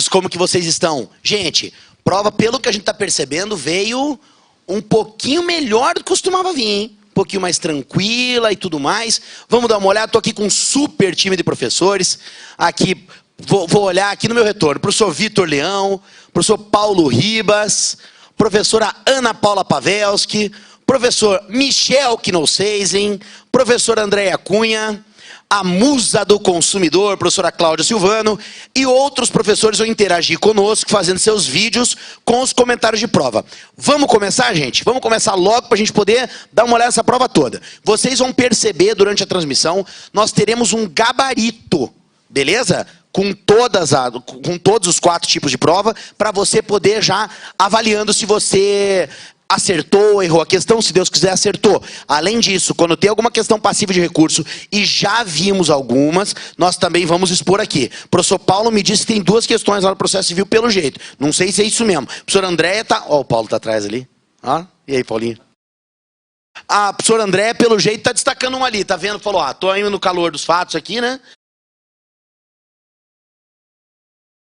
Como que vocês estão? Gente, prova, pelo que a gente está percebendo, veio um pouquinho melhor do que costumava vir, hein? Um pouquinho mais tranquila e tudo mais. Vamos dar uma olhada, estou aqui com um super time de professores. Aqui, vou olhar aqui no meu retorno. Professor Vitor Leão, professor Paulo Ribas, professora Ana Paula Pavelski, professor Michel Knosseisen, professora Andréia Cunha, a musa do consumidor, professora Cláudia Silvano, e outros professores vão interagir conosco, fazendo seus vídeos com os comentários de prova. Vamos começar, gente? Vamos começar logo para a gente poder dar uma olhada nessa prova toda. Vocês vão perceber durante a transmissão, nós teremos um gabarito, beleza? Com todos os 4 tipos de prova, para você poder já avaliando se você acertou ou errou a questão, se Deus quiser, acertou. Além disso, quando tem alguma questão passiva de recurso, e já vimos algumas, nós também vamos expor aqui. O professor Paulo me disse que tem 2 questões lá no processo civil pelo jeito. Não sei se é isso mesmo. A professora Andréia tá... Ó, o Paulo tá atrás ali. Ó, e aí, Paulinho? A professora Andréia, pelo jeito, tá destacando uma ali. Tá vendo? Falou, tô indo no calor dos fatos aqui, né?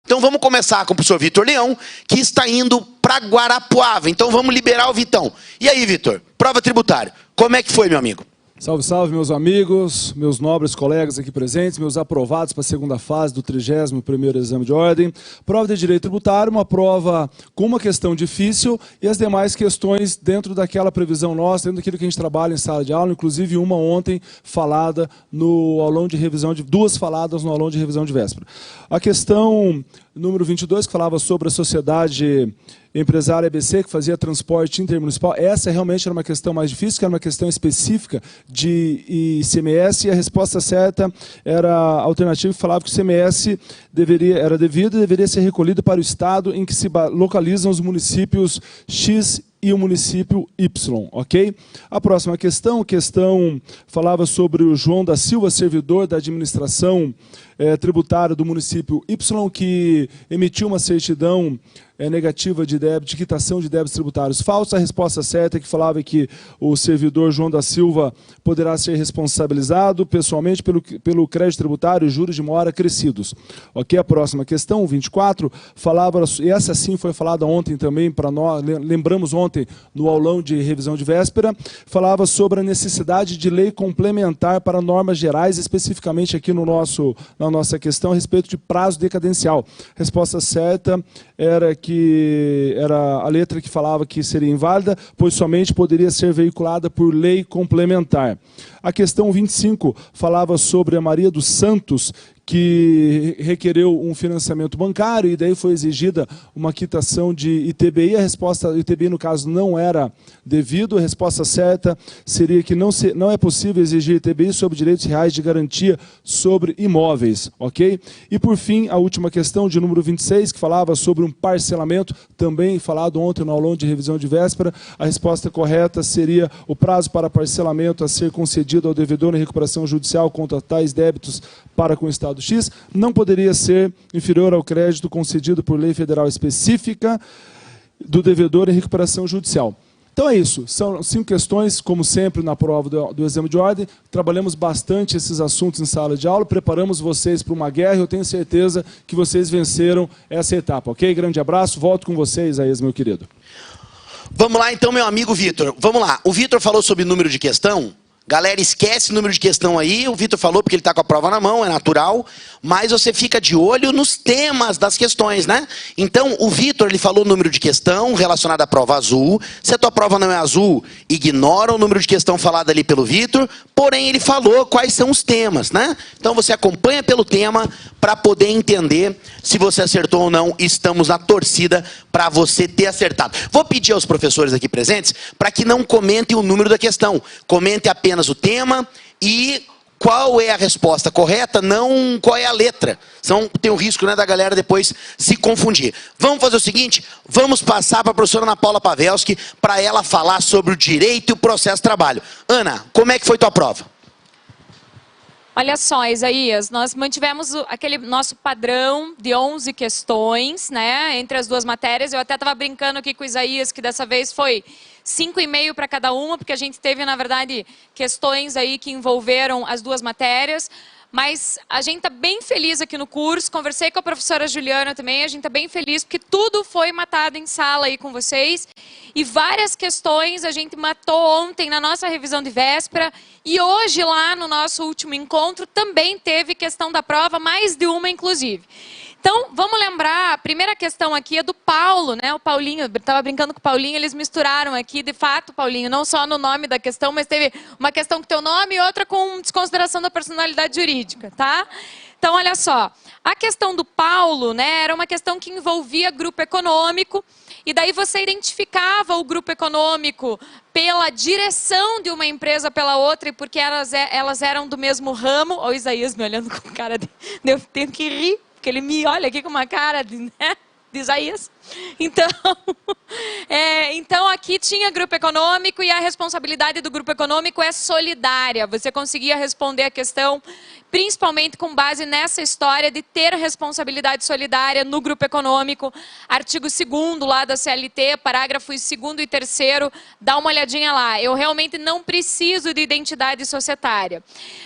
Então vamos começar com o professor Vitor Leão, que está indo para Guarapuava. Então vamos liberar o Vitão. E aí, Vitor, prova tributária. Como é que foi, meu amigo? Salve, salve, meus amigos, meus nobres colegas aqui presentes, meus aprovados para a segunda fase do 31º exame de ordem. Prova de direito tributário, uma prova com uma questão difícil e as demais questões dentro daquela previsão nossa, dentro daquilo que a gente trabalha em sala de aula, inclusive uma ontem falada no aulão de revisão, 2 faladas no aulão de revisão de véspera. A questão número 22, que falava sobre a sociedade empresária ABC, que fazia transporte intermunicipal, essa realmente era uma questão mais difícil, que era uma questão específica de ICMS, e a resposta certa era a alternativa que falava que o ICMS era devido e deveria ser recolhido para o estado em que se localizam os municípios X e o município Y, ok? A próxima questão falava sobre o João da Silva, servidor da administração tributária do município Y, que emitiu uma certidão negativa de débito, de quitação de débitos tributários falsa. A resposta certa é que falava que o servidor João da Silva poderá ser responsabilizado pessoalmente pelo crédito tributário e juros de mora crescidos. Ok? A próxima questão, 24, falava, e essa sim foi falada ontem também para nós, lembramos ontem no aulão de revisão de véspera, falava sobre a necessidade de lei complementar para normas gerais, especificamente aqui na nossa questão a respeito de prazo decadencial. A resposta certa era a letra que falava que seria inválida, pois somente poderia ser veiculada por lei complementar. A questão 25 falava sobre a Maria dos Santos, que requereu um financiamento bancário e daí foi exigida uma quitação de ITBI. A resposta, ITBI no caso não era devido, a resposta certa seria que não é possível exigir ITBI sobre direitos reais de garantia sobre imóveis, ok? E por fim, a última questão de número 26, que falava sobre um parcelamento, também falado ontem no aulão de revisão de véspera. A resposta correta seria o prazo para parcelamento a ser concedido ao devedor em recuperação judicial contra tais débitos para com o Estado X não poderia ser inferior ao crédito concedido por lei federal específica do devedor em recuperação judicial. Então é isso, são 5 questões, como sempre na prova do exame de ordem. Trabalhamos bastante esses assuntos em sala de aula, preparamos vocês para uma guerra e eu tenho certeza que vocês venceram essa etapa, ok? Grande abraço, volto com vocês, Aes, meu querido. Vamos lá então, meu amigo Vitor. Vamos lá, o Vitor falou sobre número de questão. Galera, esquece o número de questão aí, o Vitor falou porque ele está com a prova na mão, é natural, mas você fica de olho nos temas das questões, né? Então, o Vitor, ele falou o número de questão relacionado à prova azul. Se a tua prova não é azul, ignora o número de questão falado ali pelo Vitor, porém ele falou quais são os temas, né? Então você acompanha pelo tema para poder entender se você acertou ou não. Estamos na torcida para você ter acertado. Vou pedir aos professores aqui presentes para que não comentem o número da questão, comente apenas o tema e qual é a resposta correta, não qual é a letra. Senão tem o risco, né, da galera depois se confundir. Vamos fazer o seguinte, vamos passar para a professora Ana Paula Pavelski para ela falar sobre o direito e o processo de trabalho. Ana, como é que foi tua prova? Olha só, Isaías, nós mantivemos aquele nosso padrão de 11 questões, né, entre as 2 matérias. Eu até estava brincando aqui com o Isaías que dessa vez foi 5,5 para cada uma, porque a gente teve, na verdade, questões aí que envolveram as 2 matérias. Mas a gente está bem feliz aqui no curso, conversei com a professora Juliana também, a gente está bem feliz porque tudo foi matado em sala aí com vocês. E várias questões a gente matou ontem na nossa revisão de véspera e hoje lá no nosso último encontro também teve questão da prova, mais de uma inclusive. Então, vamos lembrar, a primeira questão aqui é do Paulo, né? O Paulinho, eu estava brincando com o Paulinho, eles misturaram aqui, de fato, Paulinho, não só no nome da questão, mas teve uma questão com teu nome e outra com desconsideração da personalidade jurídica, tá? Então, olha só, a questão do Paulo, né, era uma questão que envolvia grupo econômico, e daí você identificava o grupo econômico pela direção de uma empresa pela outra, e porque elas eram do mesmo ramo. Olha o Isaías me olhando com cara de... Eu tenho que rir. Que ele me olha aqui com uma cara de, né, de Isaías. Então, aqui tinha grupo econômico e a responsabilidade do grupo econômico é solidária. Você conseguia responder a questão, principalmente com base nessa história de ter responsabilidade solidária no grupo econômico. Artigo 2º lá da CLT, parágrafos 2º e 3º, dá uma olhadinha lá. Eu realmente não preciso de identidade societária.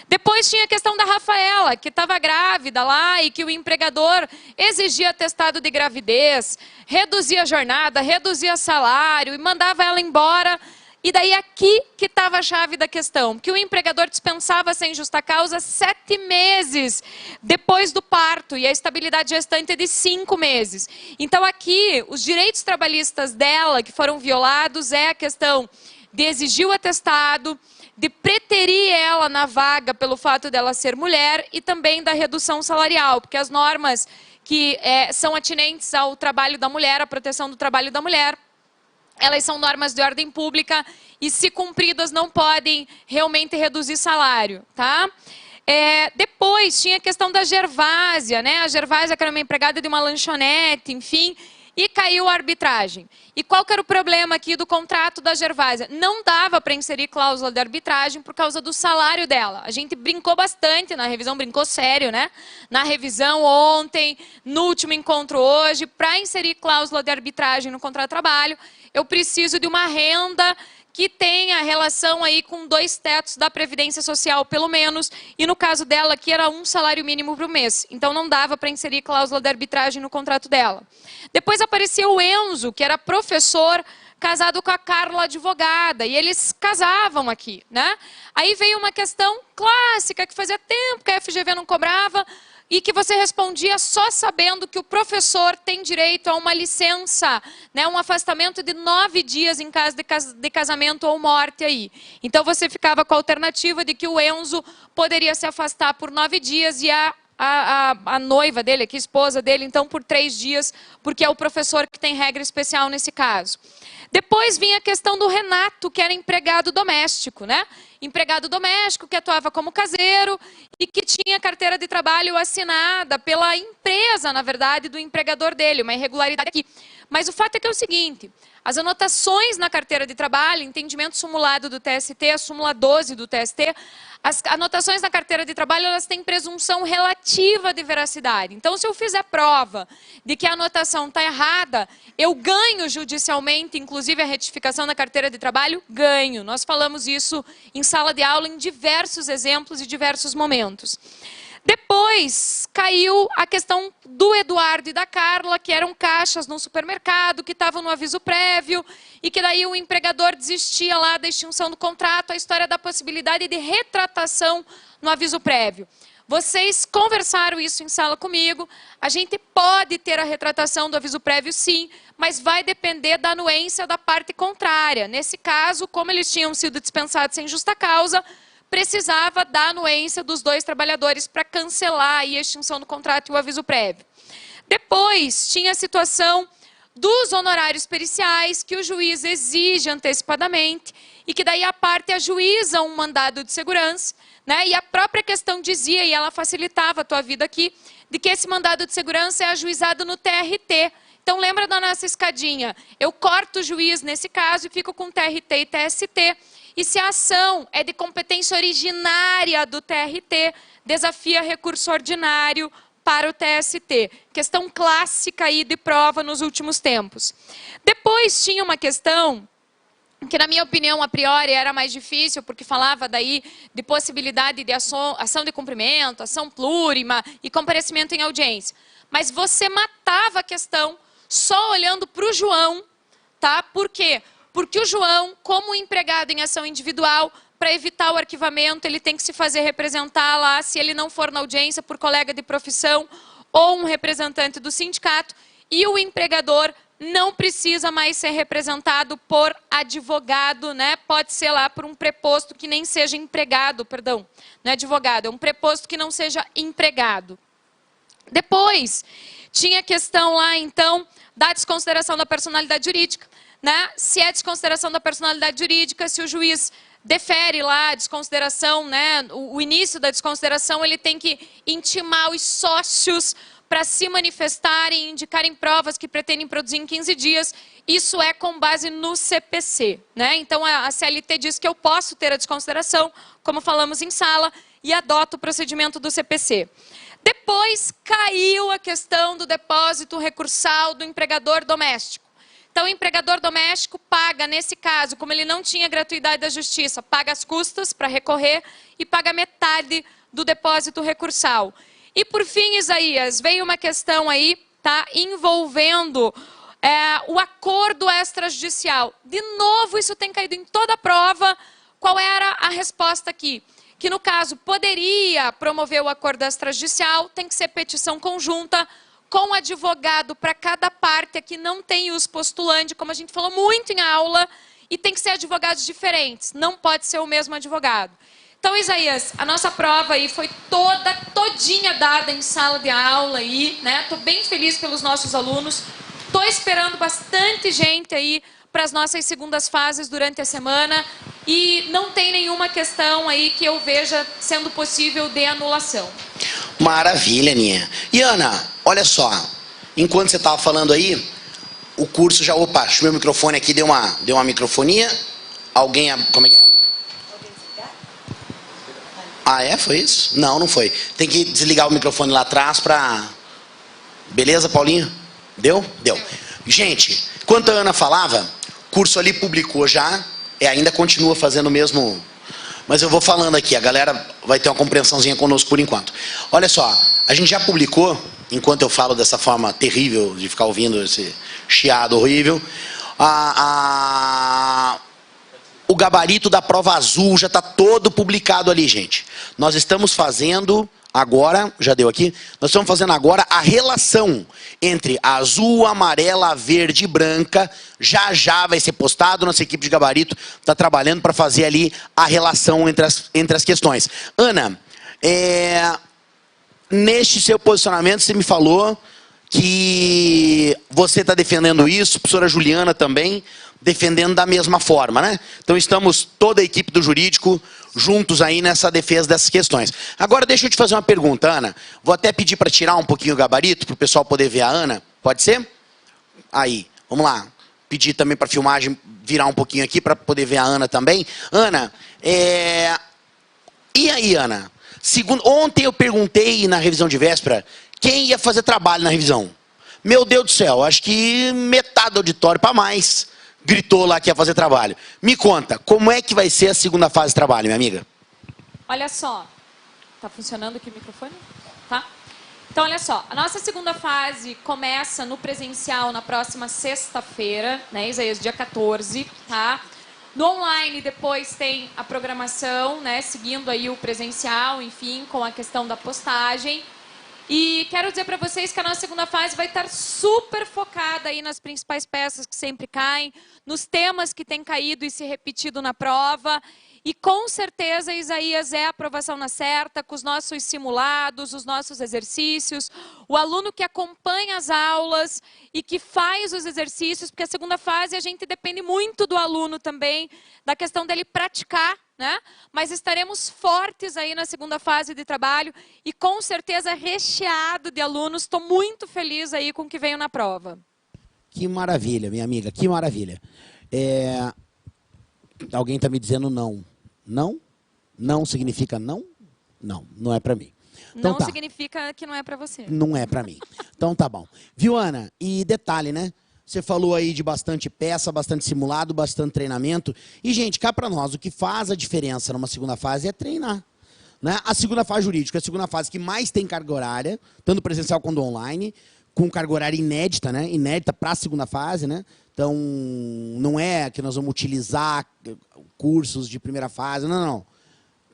Depois tinha a questão da Rafaela, que estava grávida lá e que o empregador exigia atestado de gravidez, reduzia a jornada, reduzia salário e mandava ela embora. E daí aqui que estava a chave da questão, que o empregador dispensava sem justa causa 7 meses depois do parto e a estabilidade gestante é de 5 meses. Então aqui, os direitos trabalhistas dela que foram violados é a questão de exigir o atestado, de preterir ela na vaga pelo fato dela ser mulher e também da redução salarial, porque as normas que são atinentes ao trabalho da mulher, à proteção do trabalho da mulher, elas são normas de ordem pública e, se cumpridas, não podem realmente reduzir salário, tá? Depois tinha a questão da Gervásia, né? A Gervásia, que era uma empregada de uma lanchonete, enfim, e caiu a arbitragem. E qual que era o problema aqui do contrato da Gervásia? Não dava para inserir cláusula de arbitragem por causa do salário dela. A gente brincou bastante na revisão, brincou sério, né? Na revisão ontem, no último encontro hoje, para inserir cláusula de arbitragem no contrato de trabalho, eu preciso de uma renda que tenha relação aí com 2 tetos da Previdência Social, pelo menos, e no caso dela aqui era 1 salário mínimo por mês. Então não dava para inserir cláusula de arbitragem no contrato dela. Depois apareceu o Enzo, que era professor, casado com a Carla, advogada, e eles casavam aqui, né? Aí veio uma questão clássica, que fazia tempo que a FGV não cobrava, e que você respondia só sabendo que o professor tem direito a uma licença, né, um afastamento de 9 dias em caso de casamento ou morte aí. Então você ficava com a alternativa de que o Enzo poderia se afastar por 9 dias e a noiva dele, a esposa dele, então por 3 dias, porque é o professor que tem regra especial nesse caso. Depois vinha a questão do Renato, que era empregado doméstico, né? Empregado doméstico que atuava como caseiro e que tinha carteira de trabalho assinada pela empresa, na verdade, do empregador dele, uma irregularidade aqui. Mas o fato é que é o seguinte, as anotações na carteira de trabalho, entendimento simulado do TST, a súmula 12 do TST, as anotações na carteira de trabalho, elas têm presunção relativa de veracidade. Então, se eu fizer prova de que a anotação está errada, eu ganho judicialmente, inclusive a retificação da carteira de trabalho, ganho. Nós falamos isso em sala de aula em diversos exemplos e diversos momentos. Depois caiu a questão do Eduardo e da Carla, que eram caixas num supermercado, que estavam no aviso prévio, e que daí o empregador desistia lá da extinção do contrato, a história da possibilidade de retratação no aviso prévio. Vocês conversaram isso em sala comigo, a gente pode ter a retratação do aviso prévio sim, mas vai depender da anuência da parte contrária. Nesse caso, como eles tinham sido dispensados sem justa causa, precisava da anuência dos 2 trabalhadores para cancelar aí a extinção do contrato e o aviso prévio. Depois, tinha a situação dos honorários periciais, que o juiz exige antecipadamente, e que daí a parte ajuiza um mandado de segurança, né? E a própria questão dizia, e ela facilitava a tua vida aqui, de que esse mandado de segurança é ajuizado no TRT. Então lembra da nossa escadinha, eu corto o juiz nesse caso e fico com TRT e TST, e se a ação é de competência originária do TRT, desafia recurso ordinário para o TST. Questão clássica aí de prova nos últimos tempos. Depois tinha uma questão que na minha opinião, a priori, era mais difícil, porque falava daí de possibilidade de ação de cumprimento, ação plurima e comparecimento em audiência. Mas você matava a questão só olhando para o João, tá? Por quê? Porque o João, como empregado em ação individual, para evitar o arquivamento, ele tem que se fazer representar lá, se ele não for na audiência, por colega de profissão ou um representante do sindicato, e o empregador não precisa mais ser representado por advogado, né? Pode ser lá por um preposto que nem seja empregado, perdão, não é advogado, é um preposto que não seja empregado. Depois, tinha a questão lá, então, da desconsideração da personalidade jurídica, né? Se é desconsideração da personalidade jurídica, se o juiz defere lá a desconsideração, né? O início da desconsideração, ele tem que intimar os sócios para se manifestarem e indicarem provas que pretendem produzir em 15 dias. Isso é com base no CPC, né? Então, a CLT diz que eu posso ter a desconsideração, como falamos em sala, e adoto o procedimento do CPC. Depois, caiu a questão do depósito recursal do empregador doméstico. Então, o empregador doméstico paga, nesse caso, como ele não tinha gratuidade da justiça, paga as custas para recorrer e paga metade do depósito recursal. E, por fim, Isaías, veio uma questão aí, tá, envolvendo o acordo extrajudicial. De novo, isso tem caído em toda a prova. Qual era a resposta aqui? Que, no caso, poderia promover o acordo extrajudicial, tem que ser petição conjunta, com advogado para cada parte. Aqui não tem os postulantes, como a gente falou muito em aula, e tem que ser advogados diferentes, não pode ser o mesmo advogado. Então, Isaías, a nossa prova aí foi todinha dada em sala de aula aí, né? Estou bem feliz pelos nossos alunos. Estou esperando bastante gente aí para as nossas segundas fases durante a semana e não tem nenhuma questão aí que eu veja sendo possível de anulação. Maravilha, Aninha. E Ana, olha só, enquanto você estava falando aí, o curso já... Opa, deixa o meu microfone aqui, deu uma microfonia. Alguém... Como é que é? Ah, é? Foi isso? Não, não foi. Tem que desligar o microfone lá atrás para... Beleza, Paulinho? Deu? Deu. Gente, enquanto a Ana falava, o curso ali publicou já, ainda continua fazendo o mesmo... Mas eu vou falando aqui, a galera vai ter uma compreensãozinha conosco por enquanto. Olha só, a gente já publicou, enquanto eu falo dessa forma terrível, de ficar ouvindo esse chiado horrível, o gabarito da prova azul já está todo publicado ali, gente. Nós estamos fazendo agora, já deu aqui, nós estamos fazendo agora a relação entre a azul, amarela, verde e branca. Já vai ser postado, nossa equipe de gabarito está trabalhando para fazer ali a relação entre as questões. Ana, neste seu posicionamento você me falou que você está defendendo isso, a professora Juliana também, defendendo da mesma forma, né? Então estamos, toda a equipe do jurídico, juntos aí nessa defesa dessas questões. Agora deixa eu te fazer uma pergunta, Ana. Vou até pedir para tirar um pouquinho o gabarito, para o pessoal poder ver a Ana. Pode ser? Aí, vamos lá. Pedir também para a filmagem virar um pouquinho aqui, para poder ver a Ana também. Ana, e aí, Ana? Ontem eu perguntei na revisão de véspera, quem ia fazer trabalho na revisão? Meu Deus do céu, acho que metade do auditório para mais gritou lá que ia fazer trabalho. Me conta, como é que vai ser a segunda fase de trabalho, minha amiga? Olha só, tá funcionando aqui o microfone? Tá? Então, olha só, a nossa segunda fase começa no presencial na próxima sexta-feira, né, Isaías, dia 14, tá? No online depois tem a programação, né, seguindo aí o presencial, enfim, com a questão da postagem. E quero dizer para vocês que a nossa segunda fase vai estar super focada aí nas principais peças que sempre caem, nos temas que têm caído e se repetido na prova. E com certeza, Isaías, é a aprovação na certa, com os nossos simulados, os nossos exercícios, o aluno que acompanha as aulas e que faz os exercícios, porque a segunda fase a gente depende muito do aluno também, da questão dele praticar, né? Mas estaremos fortes aí na segunda fase de trabalho e com certeza recheado de alunos. Estou muito feliz aí com o que veio na prova. Que maravilha, minha amiga, que maravilha. Alguém está me dizendo não. Não? Não significa não? Não, não é para mim. Então, não significa que não é para você. Não é para mim. Então tá bom. Viu, Ana? E detalhe, né? Você falou aí de bastante peça, bastante simulado, bastante treinamento. E, gente, cá para nós, o que faz a diferença numa segunda fase é treinar. Né? A segunda fase jurídica é a segunda fase que mais tem carga horária, tanto presencial quanto online, com carga horária inédita, né? Inédita para a segunda fase, né? Então, não é que nós vamos utilizar cursos de primeira fase, não.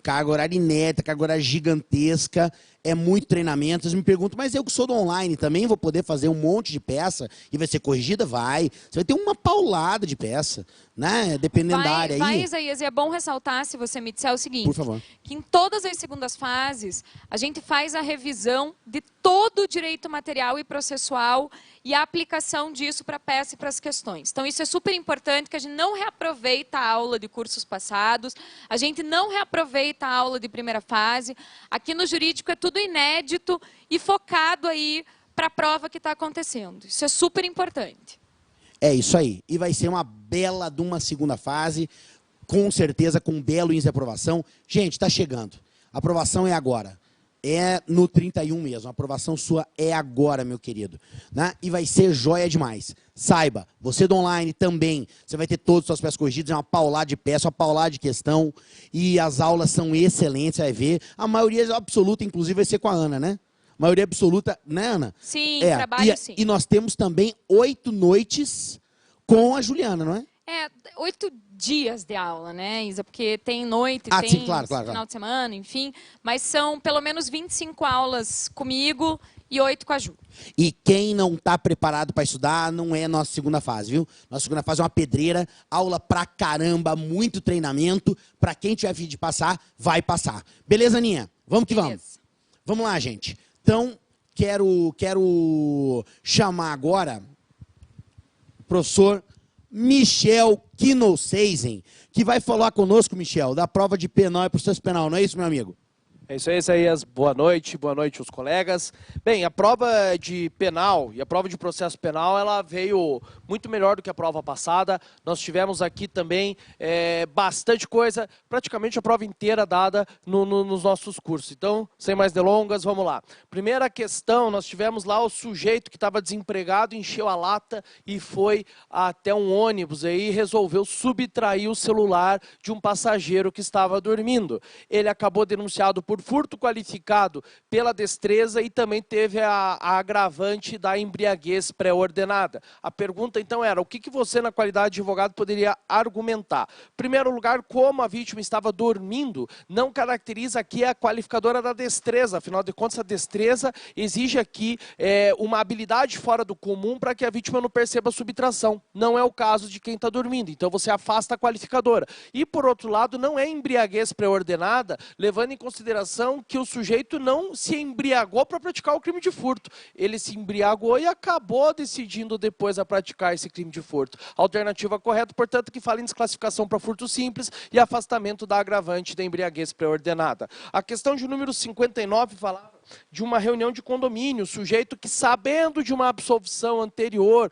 Carga horária inédita, carga horária gigantesca, é muito treinamento. Vocês me perguntam, mas eu que sou do online também vou poder fazer um monte de peça e vai ser corrigida? Vai. Você vai ter uma paulada de peça, né? Dependendo da área aí. Vai, Isaías, e é bom ressaltar, se você me disser o seguinte, por favor, que em todas as segundas fases, a gente faz a revisão de todo o direito material e processual e a aplicação disso para a peça e para as questões. Então, isso é super importante, que a gente não reaproveita a aula de cursos passados, a gente não reaproveita a aula de primeira fase. Aqui no jurídico é tudo inédito e focado aí para a prova que está acontecendo. Isso é super importante. É isso aí. E vai ser uma bela de uma segunda fase, com certeza, com um belo índice de aprovação. Gente, está chegando. A aprovação é agora. É no 31 mesmo. A aprovação sua é agora, meu querido. Né? E vai ser joia demais. Saiba, você do online também, você vai ter todas as suas peças corrigidas, é uma paulada de peça, uma paulada de questão. E as aulas são excelentes, você vai ver. A maioria absoluta, inclusive, vai ser com a Ana, né? Maioria absoluta, né, Ana? Sim, trabalho sim. E nós temos também 8 noites com a Juliana, não é? 8 dias de aula, né, Isa? Porque tem noite, tem sim, claro. final de semana, enfim. Mas são pelo menos 25 aulas comigo e 8 com a Ju. E quem não está preparado para estudar não é nossa segunda fase, viu? Nossa segunda fase é uma pedreira, aula pra caramba, muito treinamento. Para quem tiver fim de passar, vai passar. Beleza, Aninha? Vamos que vamos. Vamos lá, gente. Então, quero chamar agora o professor Michel Kinoseisen, que vai falar conosco, Michel, da prova de penal e processo penal. Não é isso, meu amigo? É isso aí, Isaías. Boa noite os colegas. Bem, a prova de penal e a prova de processo penal, ela veio muito melhor do que a prova passada. Nós tivemos aqui também bastante coisa, praticamente a prova inteira dada nos nossos cursos. Então, sem mais delongas, vamos lá. Primeira questão, nós tivemos lá o sujeito que estava desempregado, encheu a lata e foi até um ônibus aí e resolveu subtrair o celular de um passageiro que estava dormindo. Ele acabou denunciado por furto qualificado pela destreza e também teve a agravante da embriaguez pré-ordenada. A pergunta então era, o que você na qualidade de advogado poderia argumentar? Em primeiro lugar, como a vítima estava dormindo, não caracteriza aqui a qualificadora da destreza, afinal de contas a destreza exige aqui uma habilidade fora do comum para que a vítima não perceba a subtração. Não é o caso de quem está dormindo, então você afasta a qualificadora. E por outro lado, não é embriaguez pré-ordenada, levando em consideração que o sujeito não se embriagou para praticar o crime de furto. Ele se embriagou e acabou decidindo depois a praticar esse crime de furto. A alternativa correta, portanto, que fala em desclassificação para furto simples e afastamento da agravante da embriaguez pré-ordenada. A questão de número 59 falava de uma reunião de condomínio, sujeito que, sabendo de uma absolvição anterior,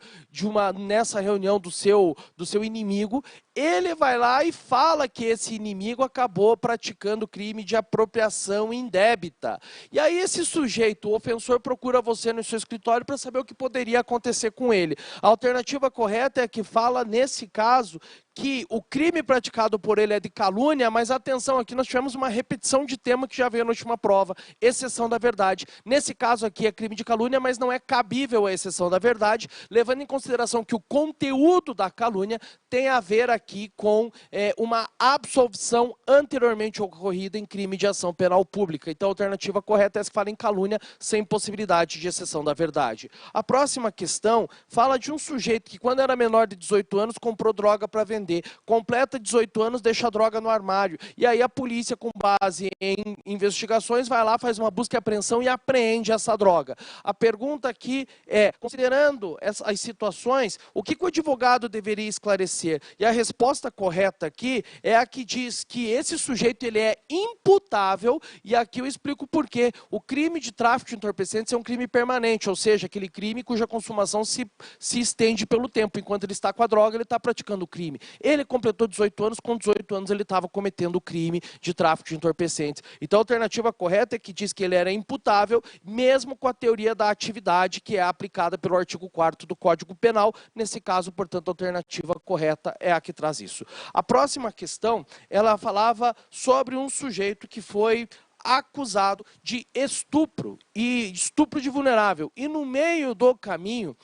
nessa reunião do seu inimigo, ele vai lá e fala que esse inimigo acabou praticando crime de apropriação indébita. E aí esse sujeito, o ofensor, procura você no seu escritório para saber o que poderia acontecer com ele. A alternativa correta é que fala, nesse caso, que o crime praticado por ele é de calúnia, mas atenção, aqui nós tivemos uma repetição de tema que já veio na última prova, exceção da verdade. Nesse caso aqui é crime de calúnia, mas não é cabível a exceção da verdade, levando em consideração que o conteúdo da calúnia tem a ver aqui com uma absolvição anteriormente ocorrida em crime de ação penal pública. Então a alternativa correta é essa que fala em calúnia sem possibilidade de exceção da verdade. A próxima questão fala de um sujeito que, quando era menor de 18 anos, comprou droga para vender. Completa 18 anos, deixa a droga no armário. E aí a polícia, com base em investigações, vai lá, faz uma busca e apreensão e apreende essa droga. A pergunta aqui é, considerando as situações, o que o advogado deveria esclarecer? E a resposta correta aqui é a que diz que esse sujeito ele é imputável, e aqui eu explico por quê. O crime de tráfico de entorpecentes é um crime permanente, ou seja, aquele crime cuja consumação se estende pelo tempo. Enquanto ele está com a droga, ele está praticando o crime. Ele completou 18 anos, com 18 anos ele estava cometendo o crime de tráfico de entorpecentes. Então a alternativa correta é que diz que ele era imputável, mesmo com a teoria da atividade que é aplicada pelo artigo 4º do Código Penal. Nesse caso, portanto, a alternativa correta é a que traz isso. A próxima questão, ela falava sobre um sujeito que foi acusado de estupro e estupro de vulnerável. E no meio do caminho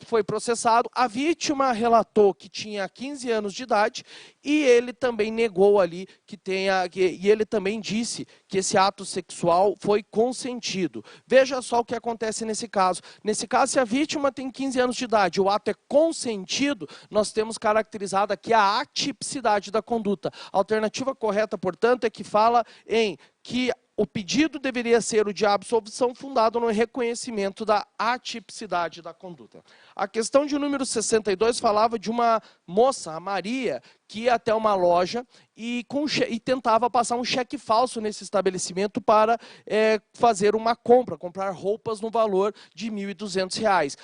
foi processado. A vítima relatou que tinha 15 anos de idade e ele também negou ali e ele também disse que esse ato sexual foi consentido. Veja só o que acontece nesse caso. Nesse caso, se a vítima tem 15 anos de idade e o ato é consentido, nós temos caracterizado aqui a atipicidade da conduta. A alternativa correta, portanto, é que fala em que o pedido deveria ser o de absolvição fundado no reconhecimento da atipicidade da conduta. A questão de número 62 falava de uma moça, a Maria, que ia até uma loja e tentava passar um cheque falso nesse estabelecimento para fazer uma comprar roupas no valor de R$ 1.200.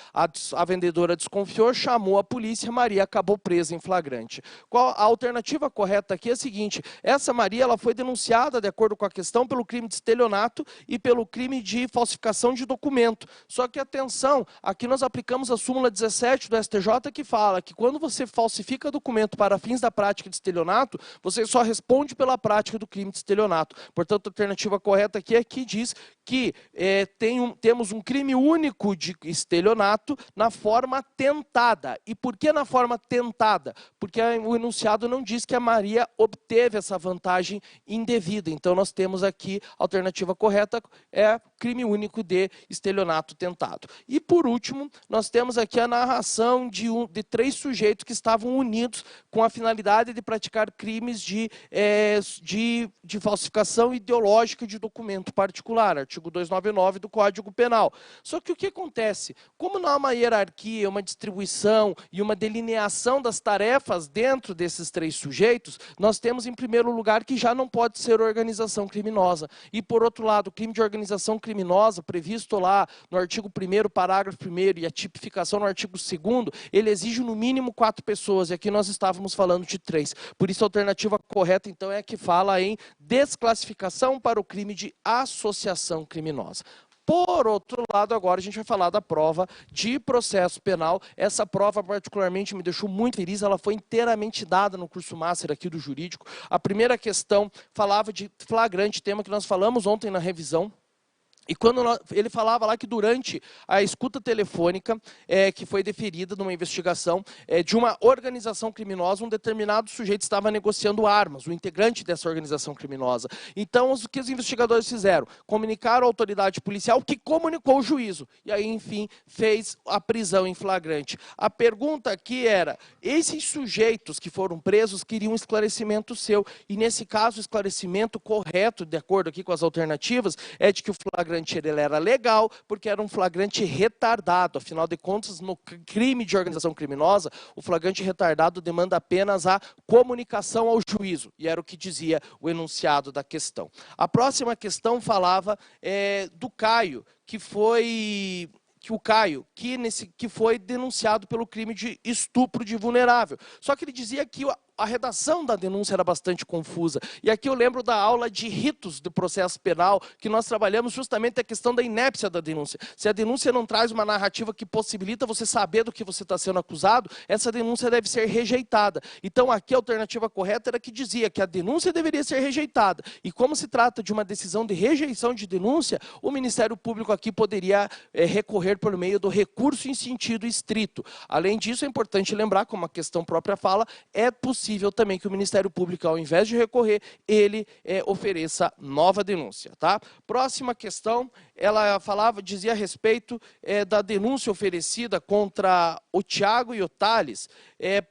A vendedora desconfiou, chamou a polícia, Maria acabou presa em flagrante. A alternativa correta aqui é a seguinte: essa Maria ela foi denunciada, de acordo com a questão, pelo crime de estelionato e pelo crime de falsificação de documento. Só que, atenção, aqui nós aplicamos a súmula 17 do STJ, que fala que quando você falsifica documento para fins da prática de estelionato, você só responde pela prática do crime de estelionato. Portanto, a alternativa correta aqui é que diz que temos um crime único de estelionato na forma tentada. E por que na forma tentada? Porque o enunciado não diz que a Maria obteve essa vantagem indevida. Então, nós temos aqui a alternativa correta é crime único de estelionato tentado. E, por último, nós temos aqui a narração de 3 sujeitos que estavam unidos com a finalidade de praticar crimes de falsificação ideológica de documento particular, artigo 299 do Código Penal. Só que o que acontece? Como não há uma hierarquia, uma distribuição e uma delineação das tarefas dentro desses 3 sujeitos, nós temos, em primeiro lugar, que já não pode ser organização criminosa. E, por outro lado, o crime de organização criminosa, previsto lá no artigo 1º, parágrafo 1º, e a tipificação no artigo 2º, ele exige no mínimo 4 pessoas, e aqui nós estávamos falando de 3. Por isso, a alternativa correta, então, é a que fala em desclassificação para o crime de associação criminosa. Por outro lado, agora a gente vai falar da prova de processo penal. Essa prova particularmente me deixou muito feliz, ela foi inteiramente dada no curso Master aqui do Jurídico. A primeira questão falava de flagrante, tema que nós falamos ontem na revisão. E quando ele falava lá que durante a escuta telefônica que foi deferida numa investigação de uma organização criminosa, um determinado sujeito estava negociando armas, o integrante dessa organização criminosa. Então, o que os investigadores fizeram? Comunicaram à autoridade policial, que comunicou o juízo. E aí, enfim, fez a prisão em flagrante. A pergunta aqui era, esses sujeitos que foram presos queriam um esclarecimento seu. E nesse caso, o esclarecimento correto, de acordo aqui com as alternativas, é de que o flagrante ele era legal, porque era um flagrante retardado. Afinal de contas, no crime de organização criminosa, o flagrante retardado demanda apenas a comunicação ao juízo. E era o que dizia o enunciado da questão. A próxima questão falava do Caio, que foi denunciado pelo crime de estupro de vulnerável. Só que ele dizia que a redação da denúncia era bastante confusa. E aqui eu lembro da aula de ritos do processo penal, que nós trabalhamos justamente a questão da inépcia da denúncia. Se a denúncia não traz uma narrativa que possibilita você saber do que você está sendo acusado, essa denúncia deve ser rejeitada. Então aqui a alternativa correta era que dizia que a denúncia deveria ser rejeitada. E como se trata de uma decisão de rejeição de denúncia, o Ministério Público aqui poderia recorrer por meio do recurso em sentido estrito. Além disso, é importante lembrar, como a questão própria fala, é possível também que o Ministério Público, ao invés de recorrer, ele ofereça nova denúncia. Tá? Próxima questão, ela dizia a respeito da denúncia oferecida contra o Tiago e o Thales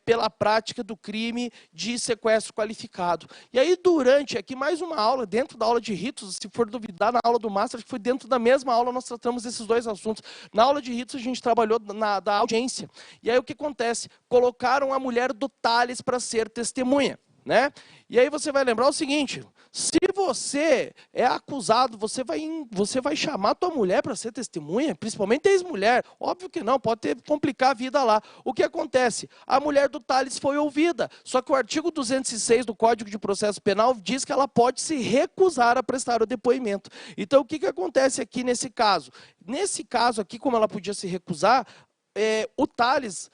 pela prática do crime de sequestro qualificado. E aí, durante aqui mais uma aula, dentro da aula de ritos, se for duvidar, na aula do Master, que foi dentro da mesma aula, nós tratamos esses 2 assuntos. Na aula de ritos, a gente trabalhou da audiência. E aí, o que acontece? Colocaram a mulher do Thales para ser testemunha, né? E aí você vai lembrar o seguinte, se você é acusado, você vai chamar tua mulher para ser testemunha, principalmente ex-mulher? Óbvio que não, pode complicar a vida lá. O que acontece? A mulher do Thales foi ouvida, só que o artigo 206 do Código de Processo Penal diz que ela pode se recusar a prestar o depoimento. Então, o que acontece aqui nesse caso? Nesse caso aqui, como ela podia se recusar, o Thales,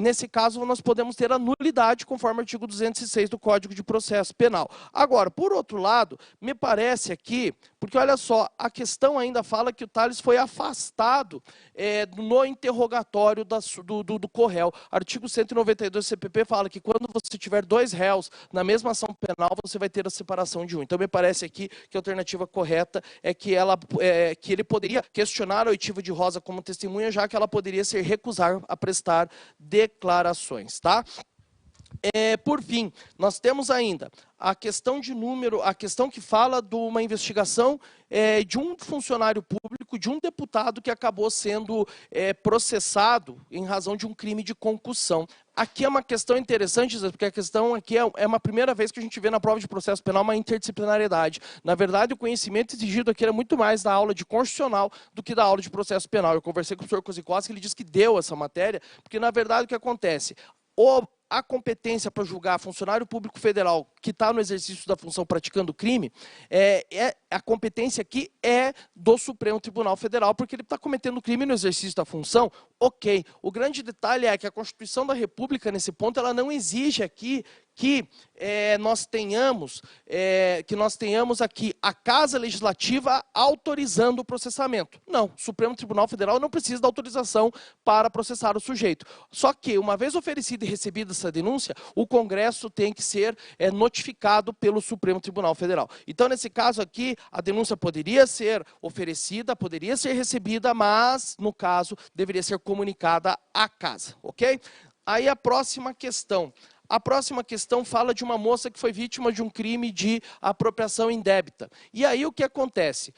nesse caso, nós podemos ter a nulidade, conforme o artigo 206 do Código de Processo Penal. Agora, por outro lado, me parece aqui, porque olha só, a questão ainda fala que o Thales foi afastado no interrogatório do Corréu. Artigo 192 do CPP fala que quando você tiver 2 réus na mesma ação penal, você vai ter a separação de um. Então, me parece aqui que a alternativa correta é que ele poderia questionar a oitiva de Rosa como testemunha, já que ela poderia ser recusar a prestar declarações, tá? Por fim, nós temos ainda a questão de número, a questão que fala de uma investigação de um funcionário público, de um deputado que acabou sendo processado em razão de um crime de concussão. Aqui é uma questão interessante, porque a questão aqui é uma primeira vez que a gente vê na prova de processo penal uma interdisciplinariedade. Na verdade, o conhecimento exigido aqui era muito mais da aula de constitucional do que da aula de processo penal. Eu conversei com o professor Kozikowski, ele disse que deu essa matéria, porque na verdade o que acontece? A competência para julgar funcionário público federal que está no exercício da função praticando crime, a competência aqui é do Supremo Tribunal Federal, porque ele está cometendo crime no exercício da função. Ok. O grande detalhe é que a Constituição da República, nesse ponto, ela não exige aqui que nós tenhamos aqui a Casa Legislativa autorizando o processamento. Não, o Supremo Tribunal Federal não precisa da autorização para processar o sujeito. Só que, uma vez oferecida e recebida essa denúncia, o Congresso tem que ser notificado pelo Supremo Tribunal Federal. Então, nesse caso aqui, a denúncia poderia ser oferecida, poderia ser recebida, mas, no caso, deveria ser comunicada à Casa, ok? Aí a próxima questão. A próxima questão fala de uma moça que foi vítima de um crime de apropriação indébita. E aí o que acontece?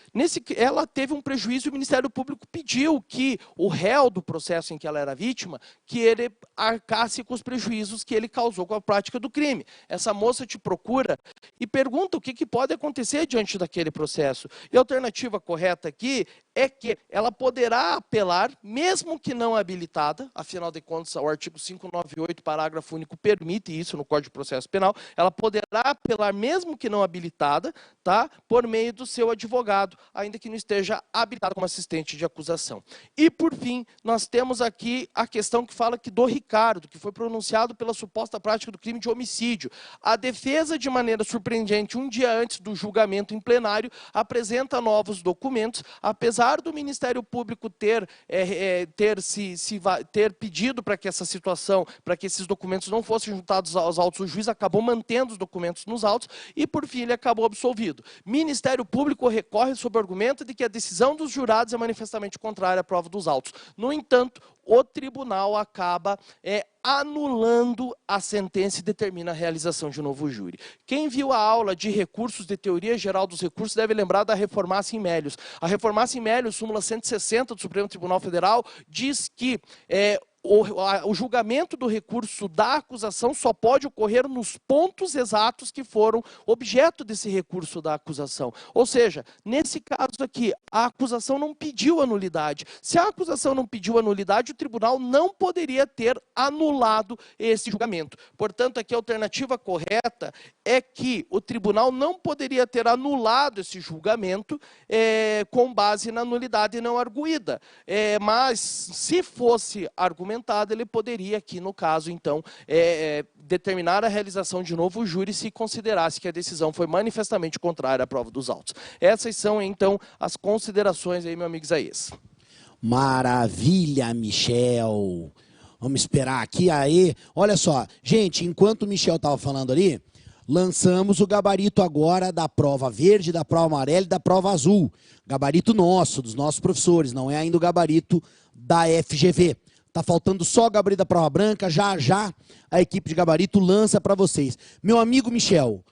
Ela teve um prejuízo e o Ministério Público pediu que o réu do processo em que ela era vítima, que ele arcasse com os prejuízos que ele causou com a prática do crime. Essa moça te procura e pergunta o que pode acontecer diante daquele processo. E a alternativa correta aqui é que ela poderá apelar, mesmo que não habilitada, afinal de contas, o artigo 598, parágrafo único, permite isso no Código de Processo Penal, ela poderá apelar, mesmo que não habilitada, tá, por meio do seu advogado, ainda que não esteja habilitado como assistente de acusação. E, por fim, nós temos aqui a questão que fala que do Ricardo, que foi pronunciado pela suposta prática do crime de homicídio. A defesa, de maneira surpreendente, um dia antes do julgamento em plenário, apresenta novos documentos, apesar do Ministério Público ter pedido para que essa situação, para que esses documentos não fossem juntados aos autos, o juiz acabou mantendo os documentos nos autos e, por fim, ele acabou absolvido. Ministério Público recorre sob o argumento de que a decisão dos jurados é manifestamente contrária à prova dos autos. No entanto, o tribunal acaba anulando a sentença e determina a realização de um novo júri. Quem viu a aula de recursos de teoria geral dos recursos deve lembrar da Reformatio in Melius. A Reformatio in Melius, súmula 160 do Supremo Tribunal Federal, diz que o julgamento do recurso da acusação só pode ocorrer nos pontos exatos que foram objeto desse recurso da acusação. Ou seja, nesse caso aqui, a acusação não pediu a nulidade. Se a acusação não pediu a nulidade, o tribunal não poderia ter anulado esse julgamento. Portanto, aqui a alternativa correta é que o tribunal não poderia ter anulado esse julgamento com base na nulidade não arguída. Mas, se fosse argumentado, ele poderia aqui, no caso, então, determinar a realização de novo júri se considerasse que a decisão foi manifestamente contrária à prova dos autos. Essas são, então, as considerações aí, meu amigo Isaías. Maravilha, Michel. Vamos esperar aqui, aí. Olha só, gente, enquanto o Michel estava falando ali, lançamos o gabarito agora da prova verde, da prova amarela e da prova azul. Gabarito nosso, dos nossos professores, não é ainda o gabarito da FGV. Está faltando só o gabarito da prova branca, já a equipe de gabarito lança para vocês. Meu amigo Michel,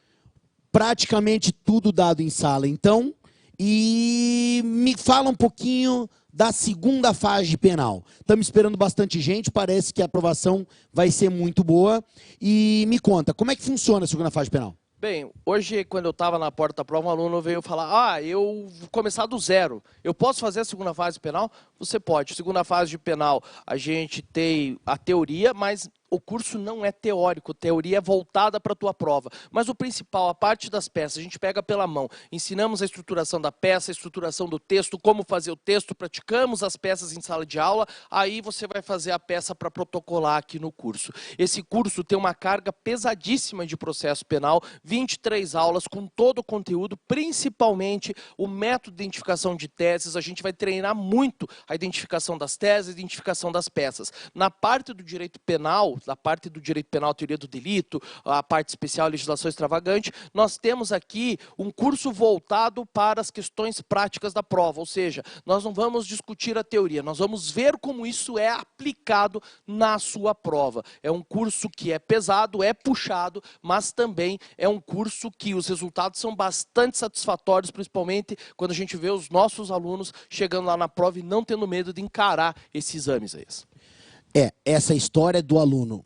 praticamente tudo dado em sala, então, e me fala um pouquinho da segunda fase penal. Estamos esperando bastante gente, parece que a aprovação vai ser muito boa. E me conta, como é que funciona a segunda fase penal? Bem, hoje, quando eu estava na porta da prova, um aluno veio falar, eu vou começar do zero. Eu posso fazer a segunda fase penal? Você pode. Segunda fase de penal, a gente tem a teoria, mas o curso não é teórico, teoria é voltada para a tua prova. Mas o principal, a parte das peças, a gente pega pela mão. Ensinamos a estruturação da peça, a estruturação do texto, como fazer o texto, praticamos as peças em sala de aula, aí você vai fazer a peça para protocolar aqui no curso. Esse curso tem uma carga pesadíssima de processo penal, 23 aulas com todo o conteúdo, principalmente o método de identificação de teses. A gente vai treinar muito a identificação das teses, a identificação das peças. Na parte do direito penal, da parte do direito penal, teoria do delito, a parte especial, legislação extravagante, nós temos aqui um curso voltado para as questões práticas da prova, ou seja, nós não vamos discutir a teoria, nós vamos ver como isso é aplicado na sua prova. É um curso que é pesado, é puxado, mas também é um curso que os resultados são bastante satisfatórios, principalmente quando a gente vê os nossos alunos chegando lá na prova e não tendo medo de encarar esses exames aí. Essa história do aluno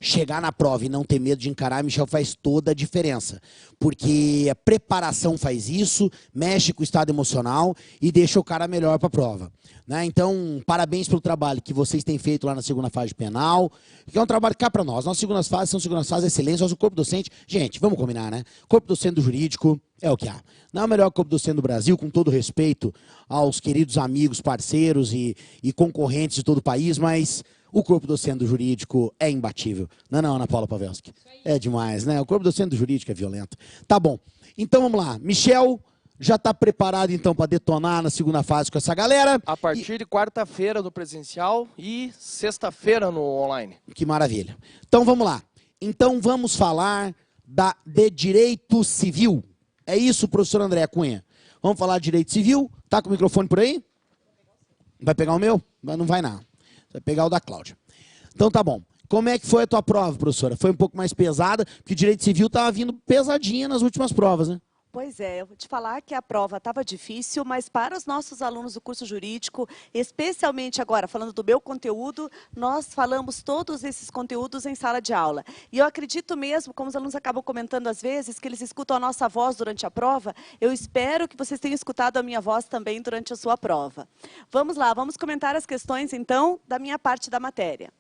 chegar na prova e não ter medo de encarar, Michel, faz toda a diferença. Porque a preparação faz isso, mexe com o estado emocional e deixa o cara melhor para a prova. Né? Então, parabéns pelo trabalho que vocês têm feito lá na segunda fase penal, que é um trabalho cá para nós. Nossas segundas fases são segundas fases excelentes, nosso corpo docente, gente, vamos combinar, né? Corpo docente do jurídico é o que há. Não é o melhor corpo docente do Brasil, com todo respeito aos queridos amigos, parceiros e concorrentes de todo o país, mas o corpo docente do jurídico é imbatível. Não, Ana Paula Pavelski. É demais, né? O corpo docente do jurídico é violento. Tá bom. Então vamos lá. Michel já está preparado então para detonar na segunda fase com essa galera. A partir de quarta-feira no presencial e sexta-feira no online. Que maravilha. Então vamos lá. Então vamos falar de direito civil. É isso, professor André Cunha? Vamos falar de direito civil. Tá com o microfone por aí? Vai pegar o meu? Não vai não. Vai pegar o da Cláudia. Então tá bom. Como é que foi a tua prova, professora? Foi um pouco mais pesada, porque direito civil estava vindo pesadinha nas últimas provas, né? Pois é, eu vou te falar que a prova estava difícil, mas para os nossos alunos do curso jurídico, especialmente agora, falando do meu conteúdo, nós falamos todos esses conteúdos em sala de aula. E eu acredito mesmo, como os alunos acabam comentando às vezes, que eles escutam a nossa voz durante a prova, eu espero que vocês tenham escutado a minha voz também durante a sua prova. Vamos lá, vamos comentar as questões, então, da minha parte da matéria.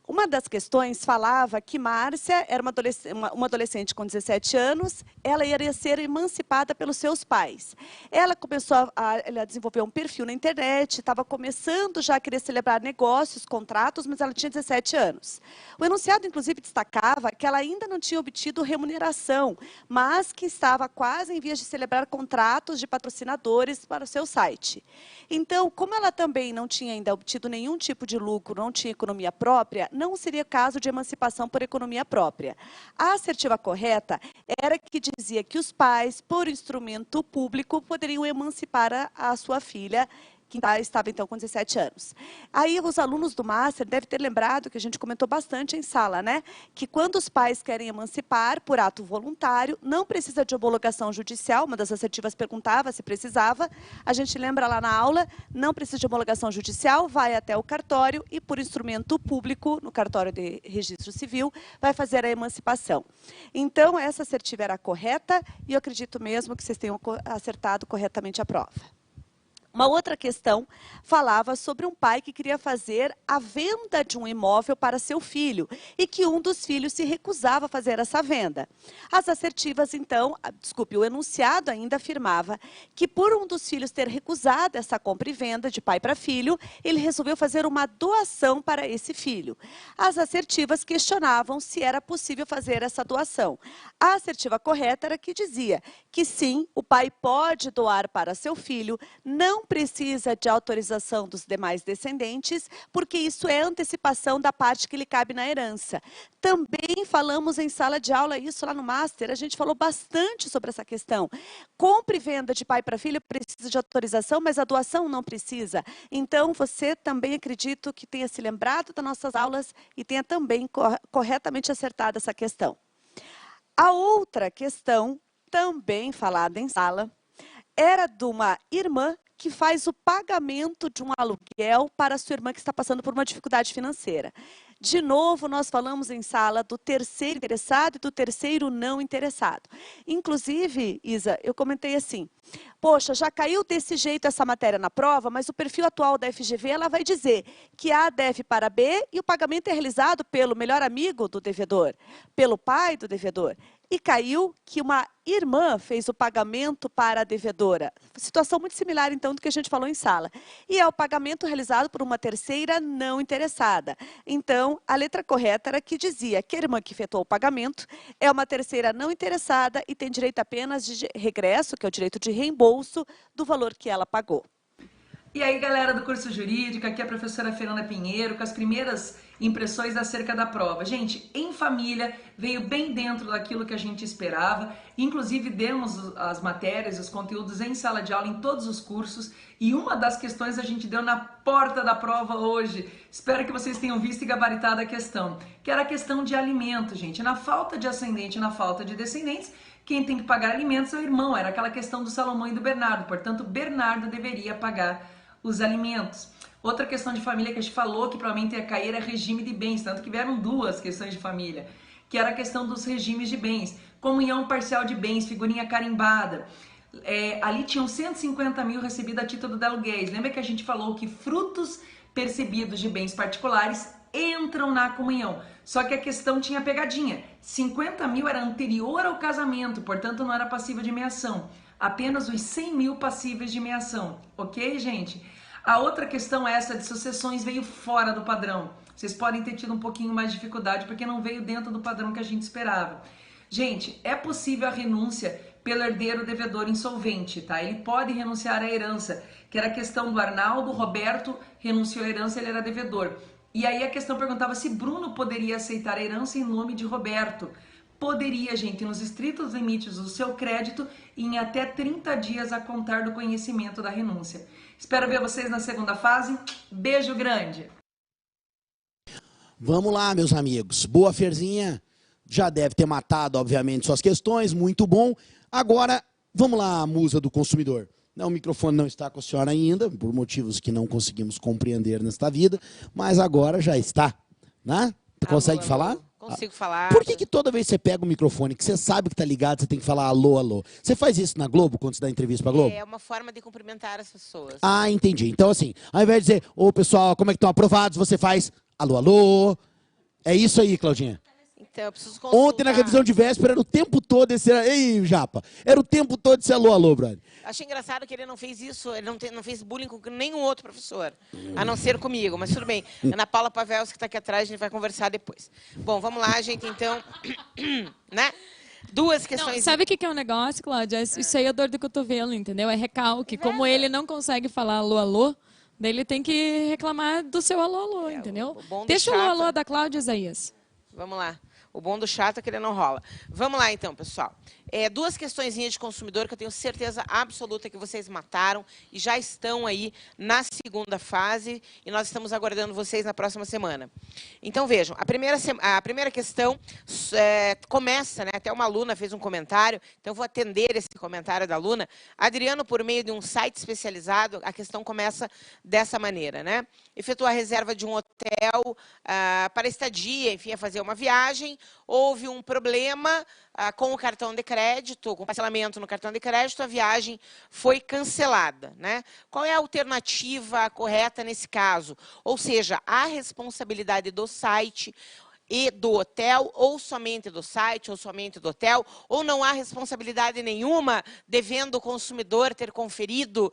Uma das questões falava que Márcia era uma adolescente com 17 anos, ela iria ser emancipada pelos seus pais. Ela começou ela desenvolveu um perfil na internet, estava começando já a querer celebrar negócios, contratos, mas ela tinha 17 anos. O enunciado, inclusive, destacava que ela ainda não tinha obtido remuneração, mas que estava quase em vias de celebrar contratos de patrocinadores para o seu site. Então, como ela também não tinha ainda obtido nenhum tipo de lucro, não tinha economia própria, não seria caso de emancipação por economia própria. A assertiva correta era que dizia que os pais, por instrumento público, poderiam emancipar a sua filha, que estava então com 17 anos. Aí os alunos do Master devem ter lembrado, que a gente comentou bastante em sala, né? Que quando os pais querem emancipar por ato voluntário, não precisa de homologação judicial, uma das assertivas perguntava se precisava, a gente lembra lá na aula, não precisa de homologação judicial, vai até o cartório e por instrumento público, no cartório de registro civil, vai fazer a emancipação. Então, essa assertiva era correta e eu acredito mesmo que vocês tenham acertado corretamente a prova. Uma outra questão falava sobre um pai que queria fazer a venda de um imóvel para seu filho e que um dos filhos se recusava a fazer essa venda. As assertivas, então, o enunciado ainda afirmava que por um dos filhos ter recusado essa compra e venda de pai para filho, ele resolveu fazer uma doação para esse filho. As assertivas questionavam se era possível fazer essa doação. A assertiva correta era que dizia que sim, o pai pode doar para seu filho, não precisa de autorização dos demais descendentes, porque isso é antecipação da parte que lhe cabe na herança. Também falamos em sala de aula isso lá no Master, a gente falou bastante sobre essa questão. Compra e venda de pai para filho precisa de autorização, mas a doação não precisa. Então, você também acredito que tenha se lembrado das nossas aulas e tenha também corretamente acertado essa questão. A outra questão, também falada em sala, era de uma irmã que faz o pagamento de um aluguel para a sua irmã que está passando por uma dificuldade financeira. De novo, nós falamos em sala do terceiro interessado e do terceiro não interessado. Inclusive, Isa, eu comentei assim, poxa, já caiu desse jeito essa matéria na prova, mas o perfil atual da FGV ela vai dizer que A deve para B e o pagamento é realizado pelo melhor amigo do devedor, pelo pai do devedor. E caiu que uma irmã fez o pagamento para a devedora. Situação muito similar, então, do que a gente falou em sala. E é o pagamento realizado por uma terceira não interessada. Então, a letra correta era que dizia que a irmã que efetuou o pagamento é uma terceira não interessada e tem direito apenas de regresso, que é o direito de reembolso do valor que ela pagou. E aí, galera do curso jurídico, aqui é a professora Fernanda Pinheiro com as primeiras impressões acerca da prova. Gente, em família, veio bem dentro daquilo que a gente esperava. Inclusive, demos as matérias, os conteúdos em sala de aula em todos os cursos. E uma das questões a gente deu na porta da prova hoje. Espero que vocês tenham visto e gabaritado a questão. Que era a questão de alimento, gente. Na falta de ascendente e na falta de descendentes, quem tem que pagar alimentos é o irmão. Era aquela questão do Salomão e do Bernardo. Portanto, Bernardo deveria pagar os alimentos. Outra questão de família que a gente falou que provavelmente ia cair era regime de bens, tanto que vieram duas questões de família, que era a questão dos regimes de bens, comunhão parcial de bens, figurinha carimbada. Ali tinham 150 mil recebidos a título de aluguéis. Lembra que a gente falou que frutos percebidos de bens particulares entram na comunhão. Só que a questão tinha pegadinha. 50 mil era anterior ao casamento, portanto não era passível de meação. Apenas os 100 mil passíveis de meação. Ok, gente? A outra questão, essa de sucessões, veio fora do padrão. Vocês podem ter tido um pouquinho mais de dificuldade porque não veio dentro do padrão que a gente esperava. Gente, é possível a renúncia pelo herdeiro devedor insolvente, tá? Ele pode renunciar à herança, que era a questão do Arnaldo, Roberto renunciou à herança, ele era devedor. E aí a questão perguntava se Bruno poderia aceitar a herança em nome de Roberto. Poderia, gente, nos estritos limites do seu crédito e em até 30 dias a contar do conhecimento da renúncia. Espero ver vocês na segunda fase. Beijo grande! Vamos lá, meus amigos. Boa Ferzinha. Já deve ter matado, obviamente, suas questões. Muito bom. Agora, vamos lá, musa do consumidor. O microfone não está com a senhora ainda, por motivos que não conseguimos compreender nesta vida, mas agora já está, né? Tu consegue falar? Consigo falar. Por que toda vez que você pega o microfone, que você sabe que tá ligado, você tem que falar alô, alô? Você faz isso na Globo, quando você dá entrevista pra Globo? É uma forma de cumprimentar as pessoas. Ah, entendi. Então, assim, ao invés de dizer, ô pessoal, como é que estão aprovados, você faz alô, alô. É isso aí, Claudinha. Então, eu preciso consultar. Ontem, na revisão de véspera, era o tempo todo esse... Ei, Japa, era o tempo todo esse alô, alô, brother. Achei engraçado que ele não fez isso, ele não fez bullying com nenhum outro professor, a não ser comigo, mas tudo bem. Ana Paula Pavels, que está aqui atrás, a gente vai conversar depois. Bom, vamos lá, gente, então, né? Duas questões... Não, sabe o que é um negócio, Cláudia? Isso aí é dor de cotovelo, entendeu? É recalque. Como ele não consegue falar alô, alô, daí ele tem que reclamar do seu alô, alô, entendeu? Deixa o alô, alô da Cláudia, Isaías. Vamos lá. O bom do chato é que ele não rola. Vamos lá, então, pessoal. Duas questõezinhas de consumidor que eu tenho certeza absoluta que vocês mataram e já estão aí na segunda fase e nós estamos aguardando vocês na próxima semana. Então, vejam, a primeira questão começa, né, até uma aluna fez um comentário, então eu vou atender esse comentário da aluna. Adriano, por meio de um site especializado, a questão começa dessa maneira, né? Efetuar a reserva de um hotel para estadia, enfim, a fazer uma viagem, houve um problema com o cartão de crédito, com o parcelamento no cartão de crédito, a viagem foi cancelada, né? Qual é a alternativa correta nesse caso? Ou seja, a responsabilidade do site e do hotel, ou somente do site, ou somente do hotel, ou não há responsabilidade nenhuma, devendo o consumidor ter conferido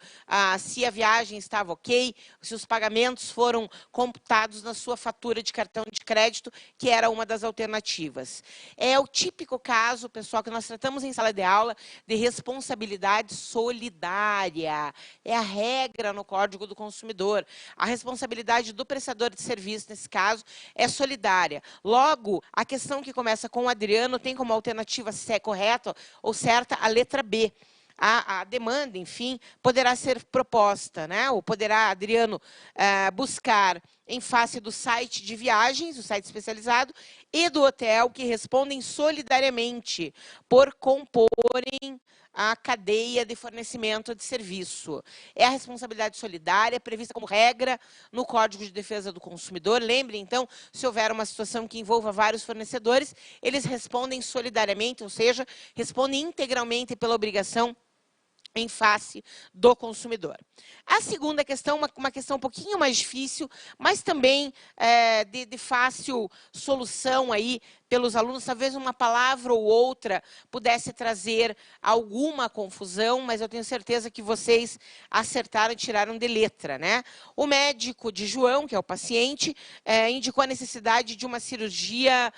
se a viagem estava ok, se os pagamentos foram computados na sua fatura de cartão de crédito, que era uma das alternativas. É o típico caso, pessoal, que nós tratamos em sala de aula, de responsabilidade solidária. É a regra no Código do Consumidor. A responsabilidade do prestador de serviço, nesse caso, é solidária. Logo, a questão que começa com o Adriano tem como alternativa correta ou certa a letra B. A demanda, enfim, poderá ser proposta, né? Ou poderá, Adriano, buscar em face do site de viagens, o site especializado, e do hotel, que respondem solidariamente por comporem a cadeia de fornecimento de serviço. É a responsabilidade solidária prevista como regra no Código de Defesa do Consumidor. Lembre, então, se houver uma situação que envolva vários fornecedores, eles respondem solidariamente, ou seja, respondem integralmente pela obrigação em face do consumidor. A segunda questão, uma questão um pouquinho mais difícil, mas também de fácil solução aí pelos alunos, talvez uma palavra ou outra pudesse trazer alguma confusão, mas eu tenho certeza que vocês acertaram e tiraram de letra, né? O médico de João, que é o paciente, indicou a necessidade de uma cirurgia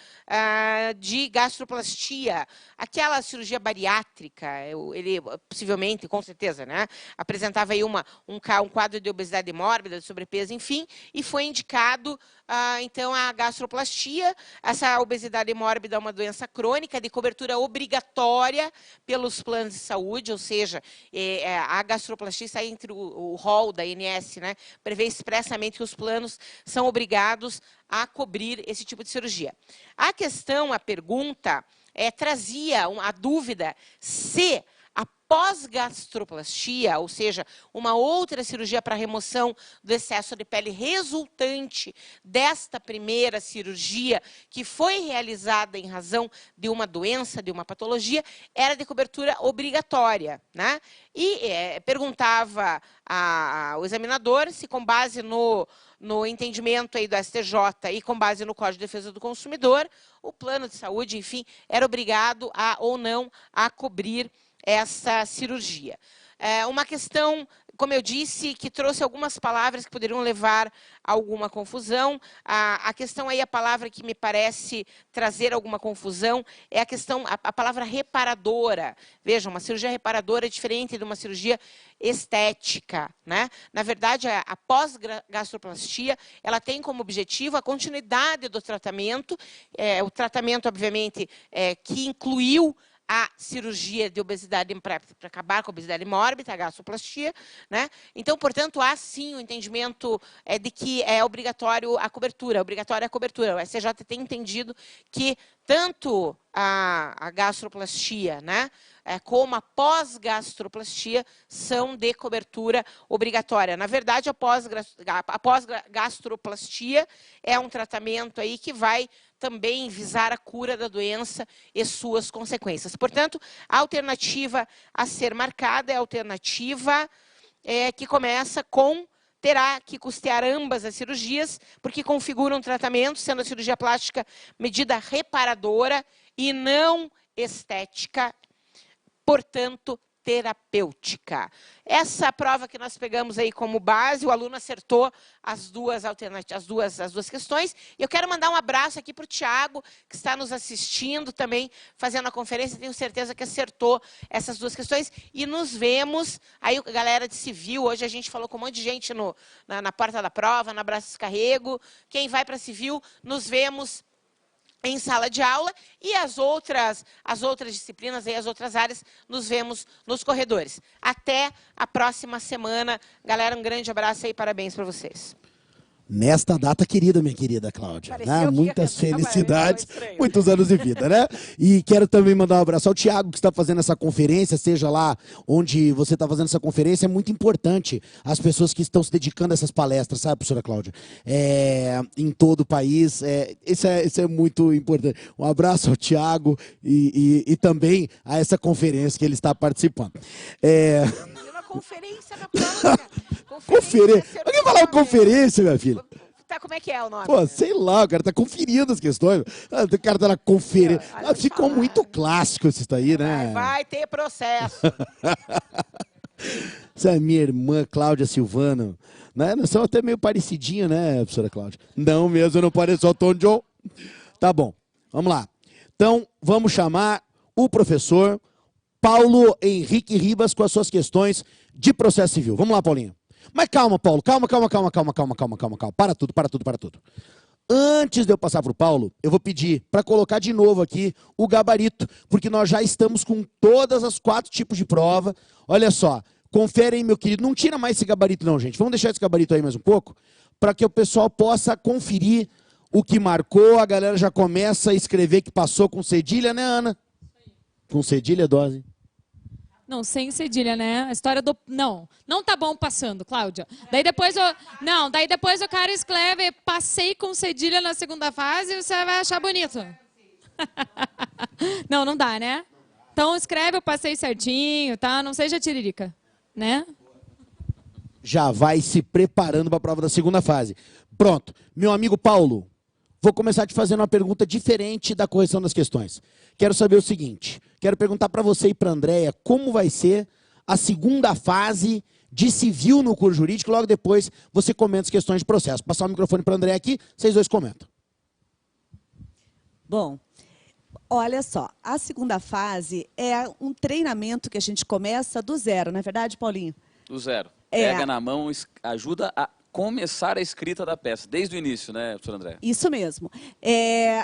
de gastroplastia, aquela cirurgia bariátrica. Ele possivelmente, com certeza, né, apresentava aí um quadro de obesidade mórbida, de sobrepeso, enfim, e foi indicado então a gastroplastia. Essa obesidade mórbida é uma doença crônica de cobertura obrigatória pelos planos de saúde, ou seja, a gastroplastia está entre o rol da ANS, né, prevê expressamente que os planos são obrigados a cobrir esse tipo de cirurgia. A questão, a pergunta, trazia a dúvida se a pós-gastroplastia, ou seja, uma outra cirurgia para remoção do excesso de pele resultante desta primeira cirurgia, que foi realizada em razão de uma doença, de uma patologia, era de cobertura obrigatória, né? E perguntava ao examinador se, com base no entendimento aí do STJ e com base no Código de Defesa do Consumidor, o plano de saúde, enfim, era obrigado ou não a cobrir essa cirurgia. Uma questão, como eu disse, que trouxe algumas palavras que poderiam levar a alguma confusão. A questão aí, a palavra que me parece trazer alguma confusão é a palavra reparadora. Vejam, uma cirurgia reparadora é diferente de uma cirurgia estética, né? Na verdade, a pós-gastroplastia, ela tem como objetivo a continuidade do tratamento, o tratamento, obviamente, que incluiu a cirurgia de obesidade para acabar com a obesidade mórbida, a gastroplastia, né? Então, portanto, há sim o entendimento de que é obrigatório a cobertura, O STJ tem entendido que tanto a gastroplastia, né, como a pós-gastroplastia são de cobertura obrigatória. Na verdade, a pós-gastroplastia é um tratamento aí que vai também visar a cura da doença e suas consequências. Portanto, a alternativa a ser marcada é a alternativa que começa com terá que custear ambas as cirurgias, porque configuram um tratamento, sendo a cirurgia plástica medida reparadora e não estética, portanto, terapêutica. Essa prova que nós pegamos aí como base, o aluno acertou as duas questões. E eu quero mandar um abraço aqui para o Tiago, que está nos assistindo também, fazendo a conferência. Tenho certeza que acertou essas duas questões. E nos vemos, aí galera de civil, hoje a gente falou com um monte de gente na porta da prova, no abraço descarrego. Quem vai para civil, nos vemos em sala de aula, e as outras disciplinas, as outras áreas, nos vemos nos corredores. Até a próxima semana. Galera, um grande abraço e parabéns para vocês. Nesta data querida, minha querida Cláudia, né? Muitas felicidades, muitos anos de vida, né? E quero também mandar um abraço ao Tiago, que está fazendo essa conferência, seja lá onde você está fazendo essa conferência. É muito importante as pessoas que estão se dedicando a essas palestras, sabe, professora Cláudia? Em todo o país, isso é muito importante. Um abraço ao Tiago e também a essa conferência que ele está participando. Uma conferência na prova. Conferência. Alguém falar conferência, minha filha? Tá, como é que é o nome? Pô, sei lá, o cara tá conferindo as questões. O cara tá na conferência. Ficou muito clássico isso daí, né? Vai ter processo. Essa é minha irmã, Cláudia Silvano. Né? Nós somos até meio parecidinhos, né, professora Cláudia? Não mesmo, eu não pareço o Tom John. Tá bom, vamos lá. Então, vamos chamar o professor Paulo Henrique Ribas com as suas questões de processo civil. Vamos lá, Paulinho. Mas calma, Paulo, calma. Para tudo. Antes de eu passar para o Paulo, eu vou pedir para colocar de novo aqui o gabarito, porque nós já estamos com todas as 4 tipos de prova. Olha só, confere aí, meu querido. Não tira mais esse gabarito não, gente. Vamos deixar esse gabarito aí mais um pouco, para que o pessoal possa conferir o que marcou. A galera já começa a escrever que passou com cedilha, né, Ana? Com cedilha, dose. Não, sem cedilha, né? A história do... Não tá bom passando, Cláudia. Daí depois o cara escreve, passei com cedilha na segunda fase e você vai achar bonito. Não dá, né? Então escreve, eu passei certinho, tá? Não seja tiririca, né? Já vai se preparando para a prova da segunda fase. Pronto. Meu amigo Paulo, vou começar te fazendo uma pergunta diferente da correção das questões. Quero saber o seguinte, quero perguntar para você e para a Andréia como vai ser a segunda fase de civil no curso jurídico, logo depois você comenta as questões de processo. Passar o microfone para a Andréia aqui, vocês dois comentam. Bom, olha só, a segunda fase é um treinamento que a gente começa do zero, não é verdade, Paulinho? Do zero. Pega na mão, ajuda a começar a escrita da peça, desde o início, né, professor André? Isso mesmo.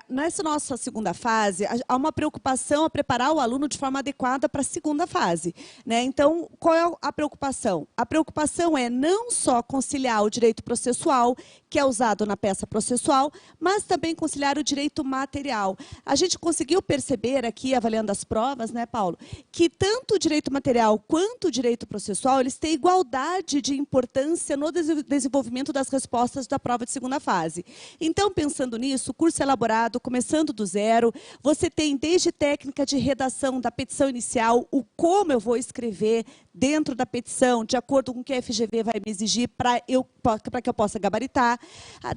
Nessa nossa segunda fase, há uma preocupação a preparar o aluno de forma adequada para a segunda fase, né? Então, qual é a preocupação? A preocupação é não só conciliar o direito processual, que é usado na peça processual, mas também conciliar o direito material. A gente conseguiu perceber aqui, avaliando as provas, né, Paulo, que tanto o direito material quanto o direito processual, eles têm igualdade de importância no desenvolvimento das respostas da prova de segunda fase. Então, pensando nisso, o curso é elaborado, começando do zero, você tem desde técnica de redação da petição inicial, o como eu vou escrever dentro da petição, de acordo com o que a FGV vai me exigir para que eu possa gabaritar,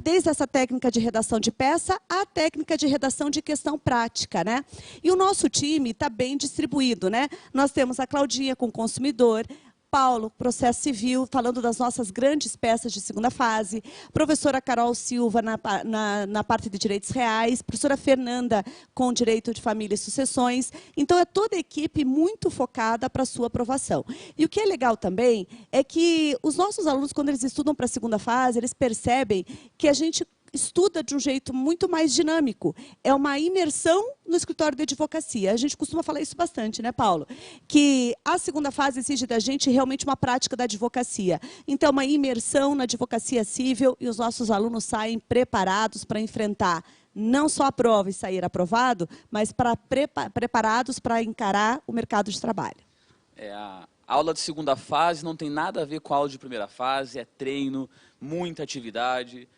desde essa técnica de redação de peça à técnica de redação de questão prática, né? E o nosso time está bem distribuído, né? Nós temos a Claudinha com consumidor, Paulo, processo civil, falando das nossas grandes peças de segunda fase, professora Carol Silva na parte de direitos reais, professora Fernanda com direito de família e sucessões. Então, é toda a equipe muito focada para a sua aprovação. E o que é legal também é que os nossos alunos, quando eles estudam para a segunda fase, eles percebem que a gente estuda de um jeito muito mais dinâmico. É uma imersão no escritório de advocacia. A gente costuma falar isso bastante, né, Paulo? Que a segunda fase exige da gente realmente uma prática da advocacia. Então, uma imersão na advocacia civil e os nossos alunos saem preparados para enfrentar não só a prova e sair aprovado, mas preparados para encarar o mercado de trabalho. A aula de segunda fase não tem nada a ver com a aula de primeira fase, é treino, muita atividade.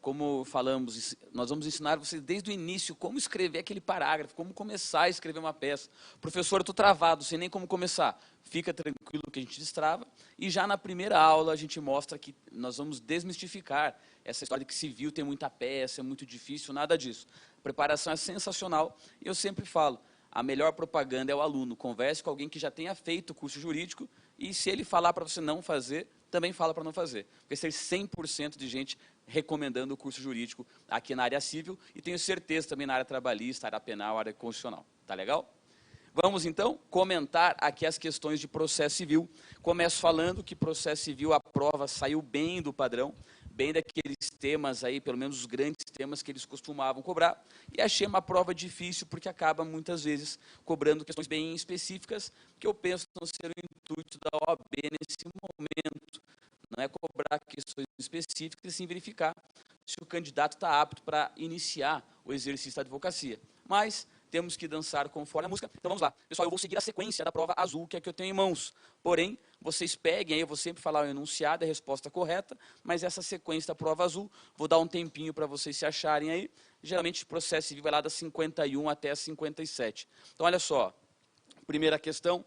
Como falamos, nós vamos ensinar vocês desde o início como escrever aquele parágrafo, como começar a escrever uma peça. Professor, eu estou travado, sem nem como começar. Fica tranquilo que a gente destrava. E já na primeira aula a gente mostra que nós vamos desmistificar essa história de que civil tem muita peça, é muito difícil, nada disso. A preparação é sensacional e eu sempre falo, a melhor propaganda é o aluno. Converse com alguém que já tenha feito o curso jurídico e se ele falar para você não fazer, também fala para não fazer. Porque ser 100% de gente recomendando o curso jurídico aqui na área civil e tenho certeza também na área trabalhista, área penal, área constitucional. Tá legal? Vamos, então, comentar aqui as questões de processo civil. Começo falando que processo civil, a prova saiu bem do padrão, bem daqueles temas aí, pelo menos os grandes temas que eles costumavam cobrar, e achei uma prova difícil porque acaba muitas vezes cobrando questões bem específicas, que eu penso não ser o intuito da OAB nesse momento. Não é cobrar questões específicas e sim verificar se o candidato está apto para iniciar o exercício da advocacia. Mas temos que dançar conforme a música. Então vamos lá. Pessoal, eu vou seguir a sequência da prova azul, que é a que eu tenho em mãos. Porém, vocês peguem aí, eu vou sempre falar o enunciado, a resposta correta, mas essa sequência da prova azul, vou dar um tempinho para vocês se acharem aí. Geralmente o processo civil vai lá das 51 até as 57. Então olha só, primeira questão,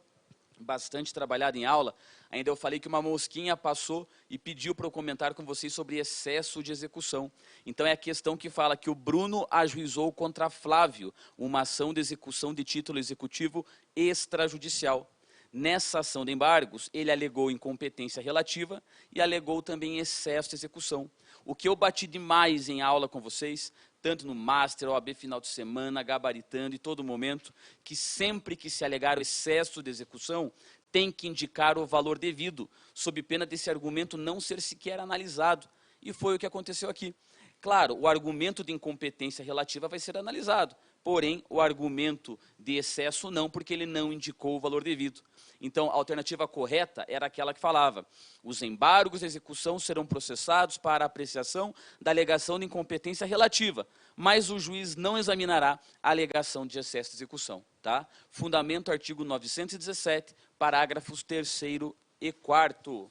bastante trabalhada em aula, ainda eu falei que uma mosquinha passou e pediu para eu comentar com vocês sobre excesso de execução. Então é a questão que fala que o Bruno ajuizou contra Flávio uma ação de execução de título executivo extrajudicial. Nessa ação de embargos, ele alegou incompetência relativa e alegou também excesso de execução. O que eu bati demais em aula com vocês, tanto no Master, OAB final de semana, gabaritando e todo momento, que sempre que se alegar o excesso de execução, tem que indicar o valor devido, sob pena desse argumento não ser sequer analisado. E foi o que aconteceu aqui. Claro, o argumento de incompetência relativa vai ser analisado, porém, o argumento de excesso não, porque ele não indicou o valor devido. Então, a alternativa correta era aquela que falava: os embargos de execução serão processados para apreciação da alegação de incompetência relativa, mas o juiz não examinará a alegação de excesso de execução. Tá? Fundamento artigo 917, parágrafos 3º e 4º.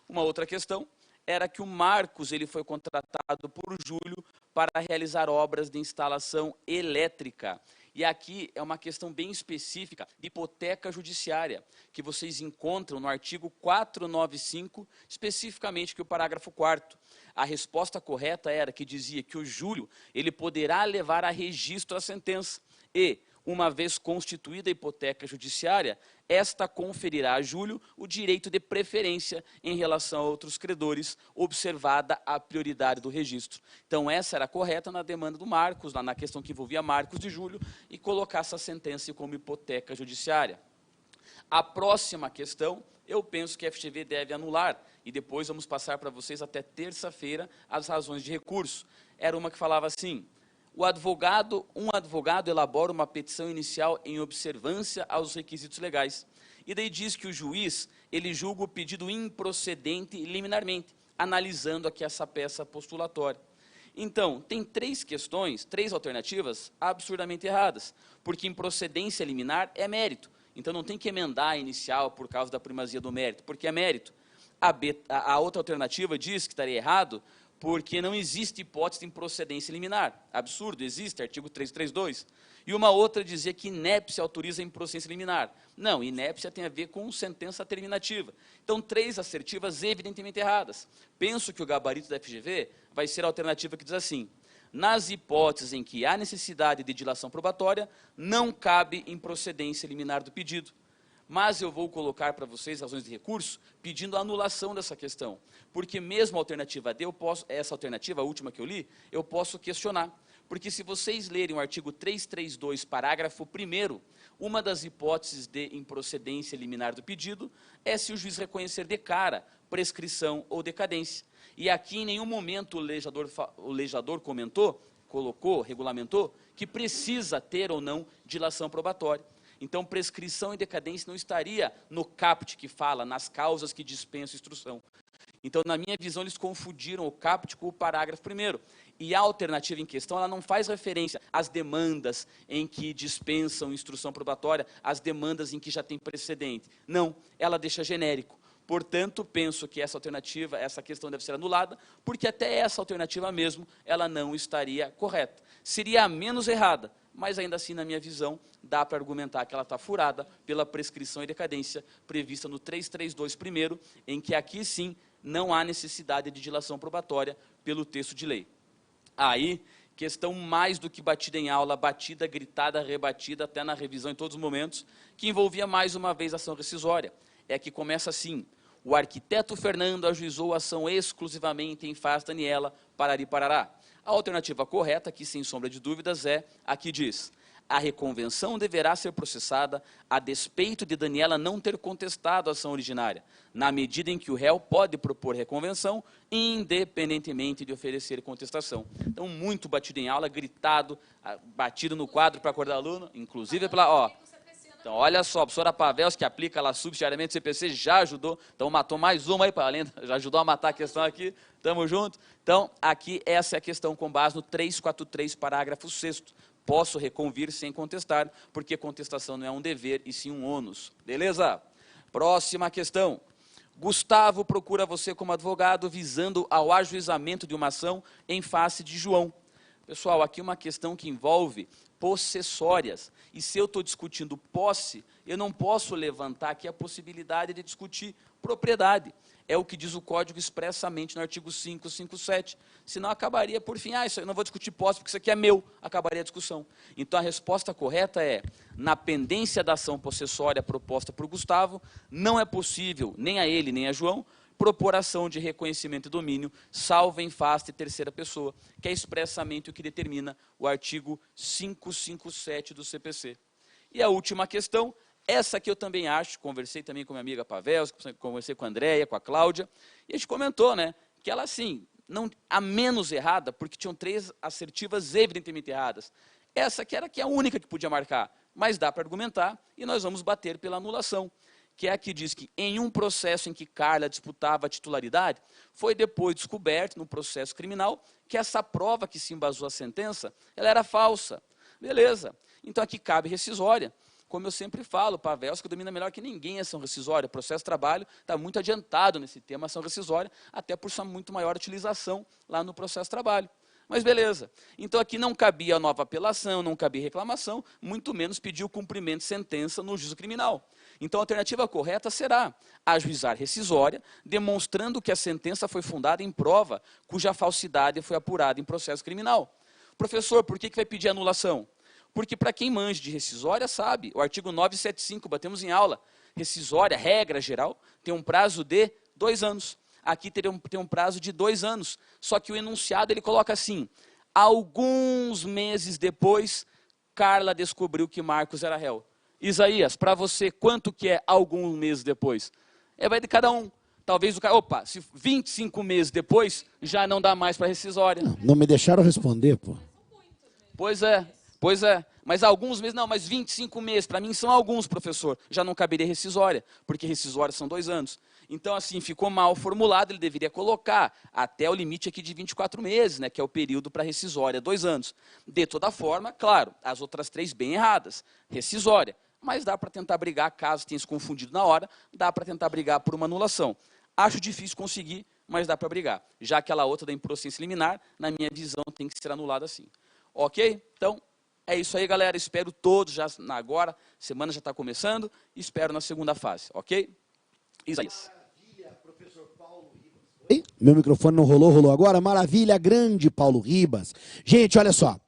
Uma outra questão era que o Marcos ele foi contratado por Júlio para realizar obras de instalação elétrica. E aqui é uma questão bem específica de hipoteca judiciária, que vocês encontram no artigo 495, especificamente que o parágrafo 4º. A resposta correta era que dizia que o Júlio ele poderá levar a registro a sentença e, uma vez constituída a hipoteca judiciária, esta conferirá a Júlio o direito de preferência em relação a outros credores, observada a prioridade do registro. Então, essa era correta na demanda do Marcos, na questão que envolvia Marcos e Júlio, e colocar essa sentença como hipoteca judiciária. A próxima questão, eu penso que a FGV deve anular, e depois vamos passar para vocês até terça-feira as razões de recurso. Era uma que falava assim: um advogado elabora uma petição inicial em observância aos requisitos legais. E daí diz que o juiz, ele julga o pedido improcedente liminarmente, analisando aqui essa peça postulatória. Então, tem três alternativas absurdamente erradas, porque improcedência liminar é mérito. Então, não tem que emendar a inicial por causa da primazia do mérito, porque é mérito. A outra alternativa diz que estaria errado, porque não existe hipótese de improcedência liminar. Absurdo, existe, artigo 332. E uma outra dizia que inépcia autoriza a improcedência liminar. Não, inépcia tem a ver com sentença terminativa. Então, três assertivas evidentemente erradas. Penso que o gabarito da FGV vai ser a alternativa que diz assim: nas hipóteses em que há necessidade de dilação probatória, não cabe improcedência liminar do pedido. Mas eu vou colocar para vocês razões de recurso pedindo a anulação dessa questão. Porque mesmo a alternativa D, essa alternativa, a última que eu li, eu posso questionar. Porque se vocês lerem o artigo 332, parágrafo 1º, uma das hipóteses de improcedência liminar do pedido é se o juiz reconhecer de cara prescrição ou decadência. E aqui em nenhum momento o legislador regulamentou, que precisa ter ou não dilação probatória. Então, prescrição e decadência não estaria no caput que fala, nas causas que dispensam instrução. Então, na minha visão, eles confundiram o caput com o parágrafo 1º. E a alternativa em questão, ela não faz referência às demandas em que dispensam instrução probatória, às demandas em que já tem precedente. Não, ela deixa genérico. Portanto, penso que essa alternativa, essa questão deve ser anulada, porque até essa alternativa mesmo, ela não estaria correta. Seria a menos errada, mas ainda assim, na minha visão, dá para argumentar que ela está furada pela prescrição e decadência prevista no 332 primeiro, em que aqui sim não há necessidade de dilação probatória pelo texto de lei. Aí, questão mais do que batida em aula, batida, gritada, rebatida, até na revisão em todos os momentos, que envolvia mais uma vez ação rescisória. É que começa assim: o arquiteto Fernando ajuizou a ação exclusivamente em face Daniela, Parari Parará. A alternativa correta, aqui sem sombra de dúvidas, é a que diz: a reconvenção deverá ser processada a despeito de Daniela não ter contestado a ação originária, na medida em que o réu pode propor reconvenção, independentemente de oferecer contestação. Então, muito batido em aula, gritado, batido no quadro para acordar aluno, inclusive pela... Então, olha só, a professora Pavels, que aplica lá subsidiariamente o CPC, já ajudou. Então, matou mais uma aí, para além, já ajudou a matar a questão aqui. Tamo junto. Então, aqui, essa é a questão com base no 343, parágrafo 6º. Posso reconvir sem contestar, porque contestação não é um dever, e sim um ônus. Beleza? Próxima questão. Gustavo procura você como advogado, visando ao ajuizamento de uma ação em face de João. Pessoal, aqui uma questão que envolve possessórias. E se eu estou discutindo posse, eu não posso levantar aqui a possibilidade de discutir propriedade. É o que diz o Código expressamente no artigo 557. Senão acabaria por fim, isso eu não vou discutir posse porque isso aqui é meu, acabaria a discussão. Então a resposta correta é: na pendência da ação possessória proposta por Gustavo, não é possível, nem a ele nem a João, propor ação de reconhecimento e domínio, salvo em face de terceira pessoa, que é expressamente o que determina o artigo 557 do CPC. E a última questão, essa que eu também acho, conversei também com minha amiga Pavels, conversei com a Andréia, com a Cláudia, e a gente comentou, né, que ela, assim, não, a menos errada, porque tinham três assertivas evidentemente erradas. Essa que era a única que podia marcar, mas dá para argumentar, e nós vamos bater pela anulação, que é a que diz que em um processo em que Carla disputava a titularidade, foi depois descoberto, no processo criminal, que essa prova que se embasou a sentença, ela era falsa. Beleza. Então aqui cabe rescisória. Como eu sempre falo, Pavelski domina melhor que ninguém a ação rescisória. O processo de trabalho está muito adiantado nesse tema, ação rescisória, até por sua muito maior utilização lá no processo de trabalho. Mas beleza. Então aqui não cabia nova apelação, não cabia reclamação, muito menos pedir o cumprimento de sentença no juízo criminal. Então a alternativa correta será ajuizar rescisória, demonstrando que a sentença foi fundada em prova cuja falsidade foi apurada em processo criminal. Professor, por que vai pedir anulação? Porque para quem manja de rescisória sabe, o artigo 975, batemos em aula, rescisória, regra geral, tem um prazo de 2 anos. Aqui tem um prazo de 2 anos, só que o enunciado ele coloca assim, alguns meses depois, Carla descobriu que Marcos era réu. Isaías, para você, quanto que é alguns meses depois? Vai de cada um. Talvez o cara, opa, se 25 meses depois, já não dá mais para rescisória. Não me deixaram responder, pô. Pois é. Mas alguns meses, não, mas 25 meses, para mim são alguns, professor. Já não caberia rescisória, porque rescisória são 2 anos. Então, assim, ficou mal formulado, ele deveria colocar até o limite aqui de 24 meses, né, que é o período para rescisória, 2 anos. De toda forma, claro, as outras 3 bem erradas, rescisória. Mas dá para tentar brigar, caso tenha se confundido na hora, dá para tentar brigar por uma anulação. Acho difícil conseguir, mas dá para brigar. Já aquela outra da improcedência liminar, na minha visão, tem que ser anulada assim. Ok? Então, é isso aí, galera. Espero todos já agora. Semana já está começando. Espero na segunda fase. Ok? Isaías. Meu microfone não rolou agora. Maravilha, grande Paulo Ribas. Gente, olha só.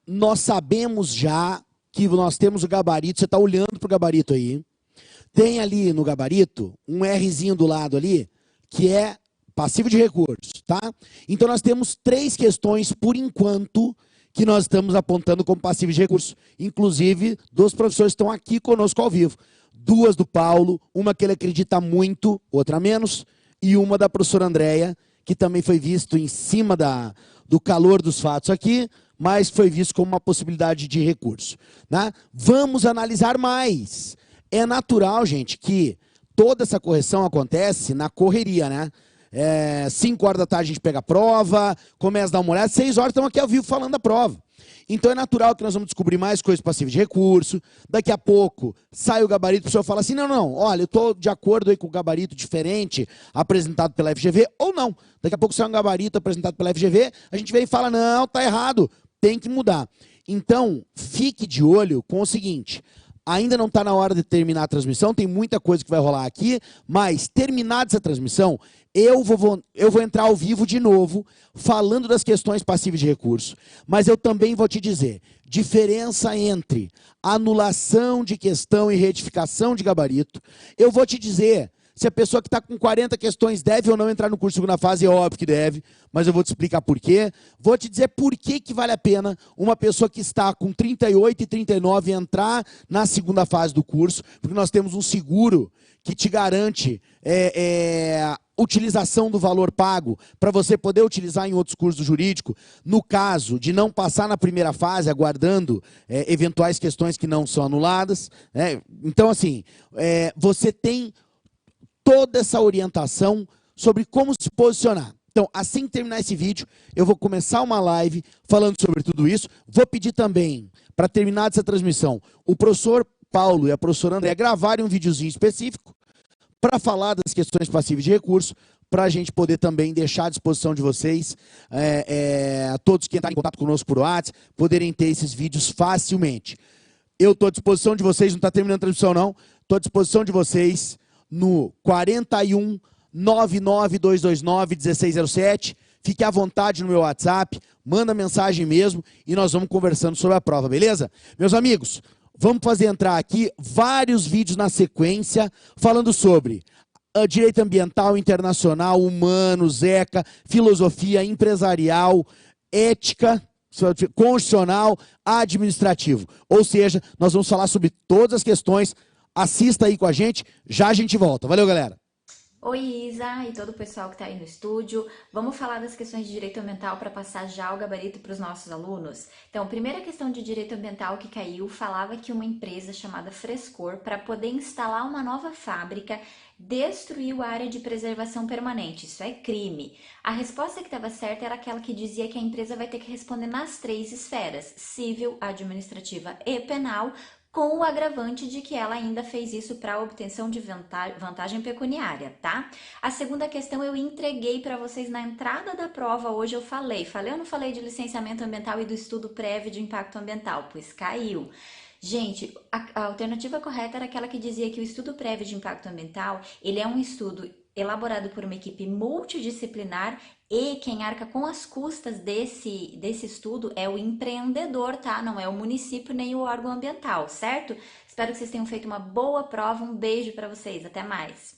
Nós sabemos já que nós temos o gabarito. Você está olhando para o gabarito aí. Tem ali no gabarito um Rzinho do lado ali, que é passivo de recurso, tá? Então nós temos 3 questões, por enquanto, que nós estamos apontando como passivo de recurso. Inclusive, 2 professores estão aqui conosco ao vivo. 2 do Paulo, uma que ele acredita muito, outra menos, e uma da professora Andréia, que também foi visto em cima do calor dos fatos aqui, mas foi visto como uma possibilidade de recurso, né? Vamos analisar mais. É natural, gente, que toda essa correção acontece na correria, né? 5 horas da tarde a gente pega a prova, começa a dar uma olhada, 6 horas estamos aqui ao vivo falando da prova. Então é natural que nós vamos descobrir mais coisas passivas de recurso, daqui a pouco sai o gabarito, o professor fala assim, não, olha, eu estou de acordo aí com o gabarito diferente apresentado pela FGV, ou não. Daqui a pouco sai um gabarito apresentado pela FGV, a gente vem e fala, não, tá errado, tem que mudar. Então, fique de olho com o seguinte, ainda não está na hora de terminar a transmissão, tem muita coisa que vai rolar aqui, mas terminada essa transmissão, eu vou entrar ao vivo de novo, falando das questões passivas de recurso, mas eu também vou te dizer, diferença entre anulação de questão e retificação de gabarito, eu vou te dizer, se a pessoa que está com 40 questões deve ou não entrar no curso segunda fase, é óbvio que deve, mas eu vou te explicar por quê. Vou te dizer por que vale a pena uma pessoa que está com 38 e 39 entrar na segunda fase do curso, porque nós temos um seguro que te garante utilização do valor pago para você poder utilizar em outros cursos do jurídico, no caso de não passar na primeira fase, aguardando eventuais questões que não são anuladas. Então, assim, você tem toda essa orientação sobre como se posicionar. Então, assim que terminar esse vídeo, eu vou começar uma live falando sobre tudo isso. Vou pedir também, para terminar essa transmissão, o professor Paulo e a professora André gravarem um videozinho específico para falar das questões passivas de recurso, para a gente poder também deixar à disposição de vocês, todos que entrarem em contato conosco por WhatsApp, poderem ter esses vídeos facilmente. Eu estou à disposição de vocês, não está terminando a transmissão não, estou à disposição de vocês no 41 99229 1607. Fique à vontade no meu WhatsApp, manda mensagem mesmo e nós vamos conversando sobre a prova, beleza? Meus amigos, vamos fazer entrar aqui vários vídeos na sequência falando sobre direito ambiental, internacional, humanos, ECA, filosofia, empresarial, ética, constitucional, administrativo. Ou seja, nós vamos falar sobre todas as questões. Assista aí com a gente, já a gente volta. Valeu, galera! Oi, Isa e todo o pessoal que está aí no estúdio. Vamos falar das questões de direito ambiental para passar já o gabarito para os nossos alunos? Então, a primeira questão de direito ambiental que caiu falava que uma empresa chamada Frescor, para poder instalar uma nova fábrica, destruiu a área de preservação permanente. Isso é crime. A resposta que estava certa era aquela que dizia que a empresa vai ter que responder nas 3 esferas, civil, administrativa e penal, com o agravante de que ela ainda fez isso para obtenção de vantagem pecuniária, tá? A segunda questão eu entreguei para vocês na entrada da prova hoje, eu falei ou não falei de licenciamento ambiental e do estudo prévio de impacto ambiental? Pois caiu. Gente, a alternativa correta era aquela que dizia que o estudo prévio de impacto ambiental, ele é um estudo elaborado por uma equipe multidisciplinar e quem arca com as custas desse estudo é o empreendedor, tá? Não é o município nem o órgão ambiental, certo? Espero que vocês tenham feito uma boa prova. Um beijo para vocês. Até mais.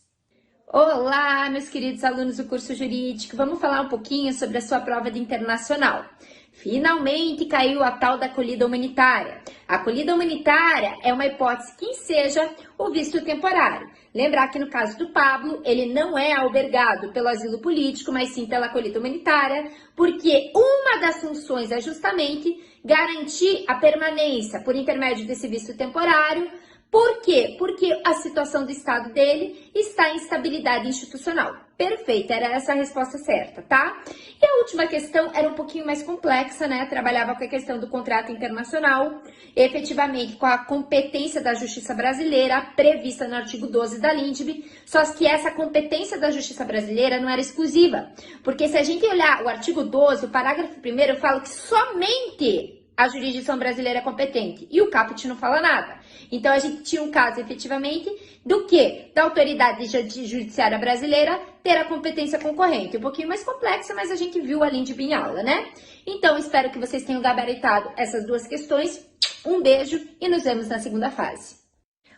Olá, meus queridos alunos do curso jurídico. Vamos falar um pouquinho sobre a sua prova de internacional. Finalmente caiu a tal da acolhida humanitária. A acolhida humanitária é uma hipótese que enseja o visto temporário. Lembrar que no caso do Pablo, ele não é albergado pelo asilo político, mas sim pela acolhida humanitária, porque uma das funções é justamente garantir a permanência por intermédio desse visto temporário. Por quê? Porque a situação do estado dele está em instabilidade institucional. Perfeito, era essa a resposta certa, tá? E a última questão era um pouquinho mais complexa, né? Trabalhava com a questão do contrato internacional, efetivamente com a competência da Justiça Brasileira, prevista no artigo 12 da LINDB, só que essa competência da Justiça Brasileira não era exclusiva, porque se a gente olhar o artigo 12, o parágrafo 1º, fala que somente a jurisdição brasileira é competente, e o caput não fala nada. Então, a gente tinha um caso, efetivamente, do quê? Da autoridade judiciária brasileira ter a competência concorrente. Um pouquinho mais complexa, mas a gente viu a LINDB em aula, né? Então, espero que vocês tenham gabaritado essas duas questões. Um beijo e nos vemos na segunda fase.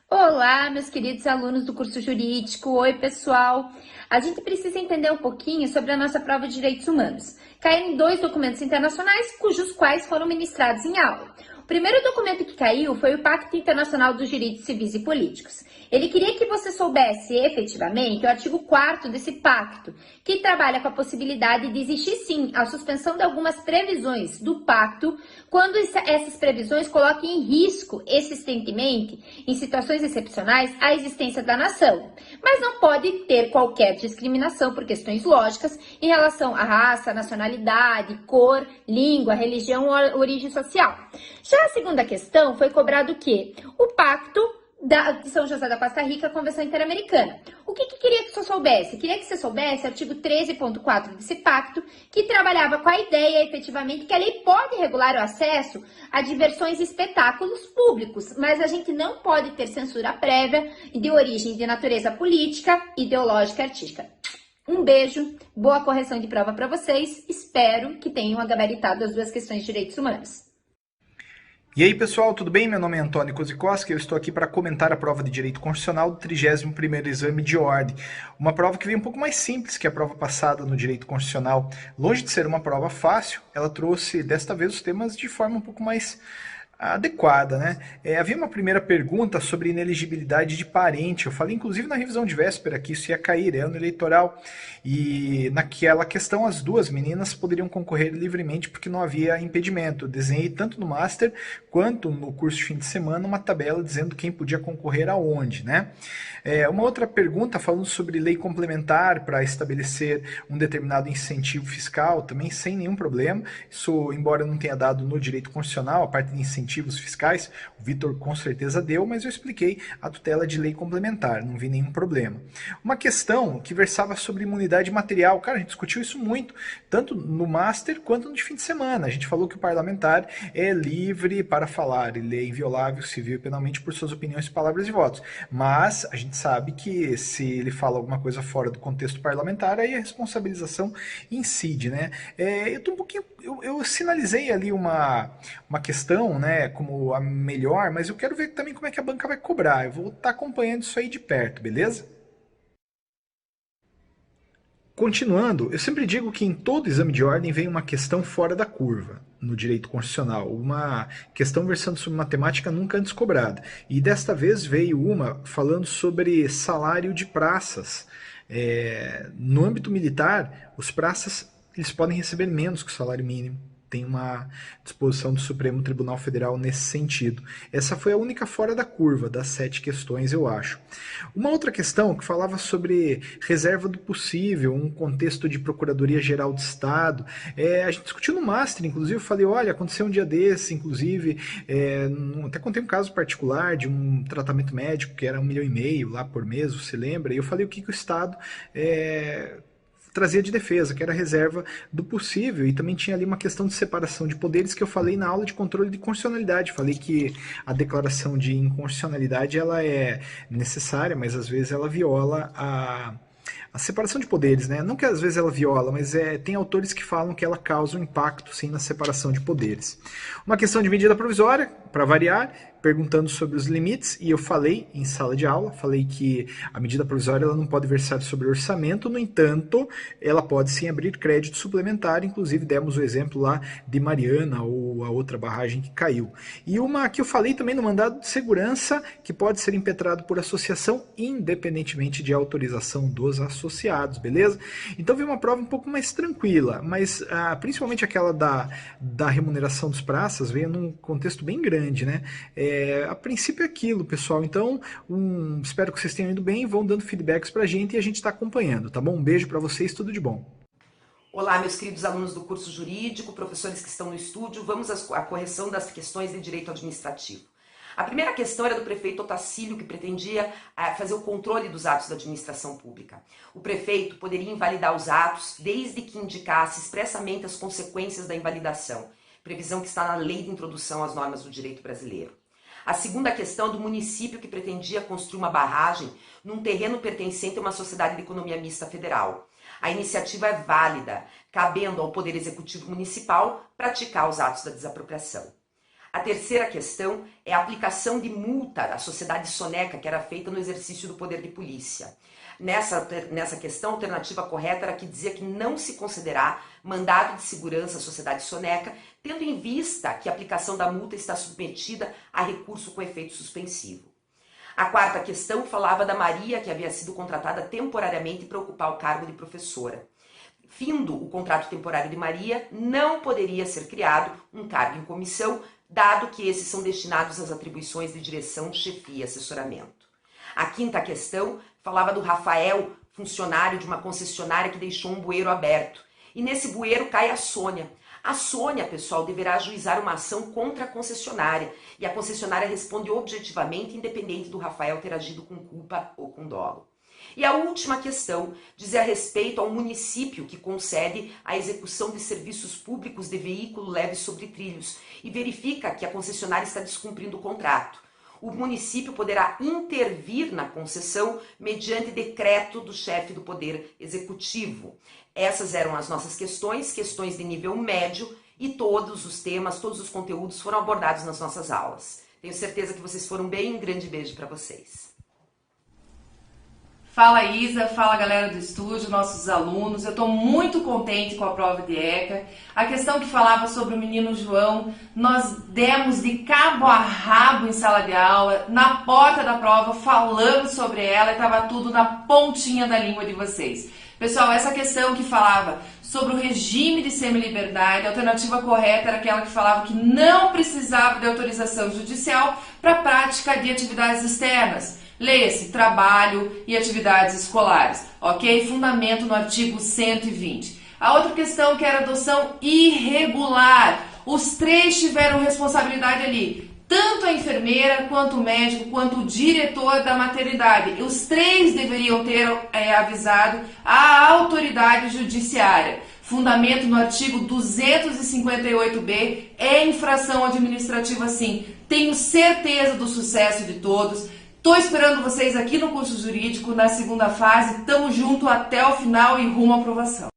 Olá, meus queridos alunos do curso jurídico. Oi, pessoal. A gente precisa entender um pouquinho sobre a nossa prova de direitos humanos. Caíram 2 documentos internacionais, cujos quais foram ministrados em aula. O primeiro documento que caiu foi o Pacto Internacional dos Direitos Civis e Políticos. Ele queria que você soubesse efetivamente o artigo 4º desse pacto, que trabalha com a possibilidade de existir sim a suspensão de algumas previsões do pacto, quando essas previsões coloquem em risco existentemente, em situações excepcionais, a existência da nação. Mas não pode ter qualquer discriminação por questões lógicas em relação à raça, nacionalidade, cor, língua, religião ou origem social. Já a segunda questão foi cobrado o quê? O pacto de São José da Costa Rica, a Convenção Interamericana. O que queria que você soubesse? Queria que você soubesse o artigo 13.4 desse pacto, que trabalhava com a ideia, efetivamente, que a lei pode regular o acesso a diversões e espetáculos públicos, mas a gente não pode ter censura prévia de origem de natureza política, ideológica e artística. Um beijo, boa correção de prova para vocês, espero que tenham gabaritado as duas questões de direitos humanos. E aí pessoal, tudo bem? Meu nome é Antônio Kozikoski e eu estou aqui para comentar a prova de Direito Constitucional do 31º Exame de Ordem. Uma prova que veio um pouco mais simples que a prova passada no Direito Constitucional. Longe de ser uma prova fácil, ela trouxe desta vez os temas de forma um pouco mais adequada, né? Havia uma primeira pergunta sobre ineligibilidade de parente. Eu falei, inclusive, na revisão de véspera que isso ia cair, ano eleitoral. E naquela questão, as duas meninas poderiam concorrer livremente porque não havia impedimento. Eu desenhei tanto no Master quanto no curso de fim de semana uma tabela dizendo quem podia concorrer aonde, né? Uma outra pergunta falando sobre lei complementar para estabelecer um determinado incentivo fiscal, também sem nenhum problema. Isso, embora não tenha dado no direito constitucional, a parte de incentivos fiscais, o Vitor com certeza deu, mas eu expliquei a tutela de lei complementar, não vi nenhum problema. Uma questão que versava sobre imunidade material, cara, a gente discutiu isso muito, tanto no Master quanto no de fim de semana. A gente falou que o parlamentar é livre para falar, ele é inviolável civil e penalmente por suas opiniões, palavras e votos, mas a gente sabe que se ele fala alguma coisa fora do contexto parlamentar, aí a responsabilização incide, né? Eu tô um pouquinho, eu sinalizei ali uma questão, né, como a melhor, mas eu quero ver também como é que a banca vai cobrar. Eu vou estar acompanhando isso aí de perto, beleza? Continuando, eu sempre digo que em todo exame de ordem vem uma questão fora da curva no direito constitucional, uma questão versando sobre matemática nunca antes cobrada. E desta vez veio uma falando sobre salário de praças. No âmbito militar, os praças eles podem receber menos que o salário mínimo. tem uma disposição do Supremo Tribunal Federal nesse sentido. Essa foi a única fora da curva das 7 questões, eu acho. Uma outra questão que falava sobre reserva do possível, um contexto de Procuradoria-Geral do Estado. A gente discutiu no Master, inclusive, eu falei, olha, aconteceu um dia desse, inclusive, até contei um caso particular de um tratamento médico que era 1,5 milhão lá por mês, você lembra? E eu falei o que o Estado trazia de defesa, que era a reserva do possível, e também tinha ali uma questão de separação de poderes que eu falei na aula de controle de constitucionalidade. Falei que a declaração de inconstitucionalidade ela é necessária, mas às vezes ela viola a separação de poderes, né? Não que às vezes ela viola, mas tem autores que falam que ela causa um impacto, sim, na separação de poderes. Uma questão de medida provisória, para variar, perguntando sobre os limites, e eu falei em sala de aula, falei que a medida provisória ela não pode versar sobre orçamento, no entanto, ela pode sim abrir crédito suplementar, inclusive demos o exemplo lá de Mariana, ou a outra barragem que caiu. E uma que eu falei também no mandado de segurança, que pode ser impetrado por associação, independentemente de autorização dos associados, beleza? Então veio uma prova um pouco mais tranquila, mas principalmente aquela da remuneração dos praças, veio num contexto bem grande, né? A princípio é aquilo, pessoal. Então, espero que vocês tenham ido bem, vão dando feedbacks pra gente e a gente está acompanhando, tá bom? Um beijo para vocês, tudo de bom. Olá, meus queridos alunos do curso jurídico, professores que estão no estúdio, vamos à correção das questões de direito administrativo. A primeira questão era do prefeito Otacílio, que pretendia fazer o controle dos atos da administração pública. O prefeito poderia invalidar os atos desde que indicasse expressamente as consequências da invalidação, previsão que está na Lei de Introdução às Normas do Direito Brasileiro. A segunda questão é do município que pretendia construir uma barragem num terreno pertencente a uma sociedade de economia mista federal. A iniciativa é válida, cabendo ao Poder Executivo Municipal praticar os atos da desapropriação. A terceira questão é a aplicação de multa à sociedade Soneca, que era feita no exercício do poder de polícia. Nessa questão, a alternativa correta era que dizia que não se considerará mandado de segurança à sociedade Soneca, tendo em vista que a aplicação da multa está submetida a recurso com efeito suspensivo. A quarta questão falava da Maria, que havia sido contratada temporariamente para ocupar o cargo de professora. Findo o contrato temporário de Maria, não poderia ser criado um cargo em comissão, dado que esses são destinados às atribuições de direção, chefia e assessoramento. A quinta questão falava do Rafael, funcionário de uma concessionária que deixou um bueiro aberto. E nesse bueiro cai a Sônia. A Sônia, pessoal, deverá ajuizar uma ação contra a concessionária. E a concessionária responde objetivamente, independente do Rafael ter agido com culpa ou com dolo. E a última questão dizia respeito ao município que concede a execução de serviços públicos de veículo leve sobre trilhos e verifica que a concessionária está descumprindo o contrato. O município poderá intervir na concessão mediante decreto do chefe do Poder Executivo. Essas eram as nossas questões de nível médio, e todos os temas, todos os conteúdos foram abordados nas nossas aulas. Tenho certeza que vocês foram bem, um grande beijo para vocês. Fala Isa, fala galera do estúdio, nossos alunos. Eu estou muito contente com a prova de ECA. A questão que falava sobre o menino João, nós demos de cabo a rabo em sala de aula, na porta da prova, falando sobre ela, e estava tudo na pontinha da língua de vocês. Pessoal, essa questão que falava sobre o regime de semi-liberdade, a alternativa correta era aquela que falava que não precisava de autorização judicial para a prática de atividades externas. Leia-se, trabalho e atividades escolares, ok? Fundamento no artigo 120. A outra questão que era adoção irregular. Os três tiveram responsabilidade ali. Tanto a enfermeira, quanto o médico, quanto o diretor da maternidade. Os três deveriam ter avisado a autoridade judiciária. Fundamento no artigo 258b, é infração administrativa sim. Tenho certeza do sucesso de todos. Estou esperando vocês aqui no curso jurídico, na segunda fase. Tamo junto até o final e rumo à aprovação.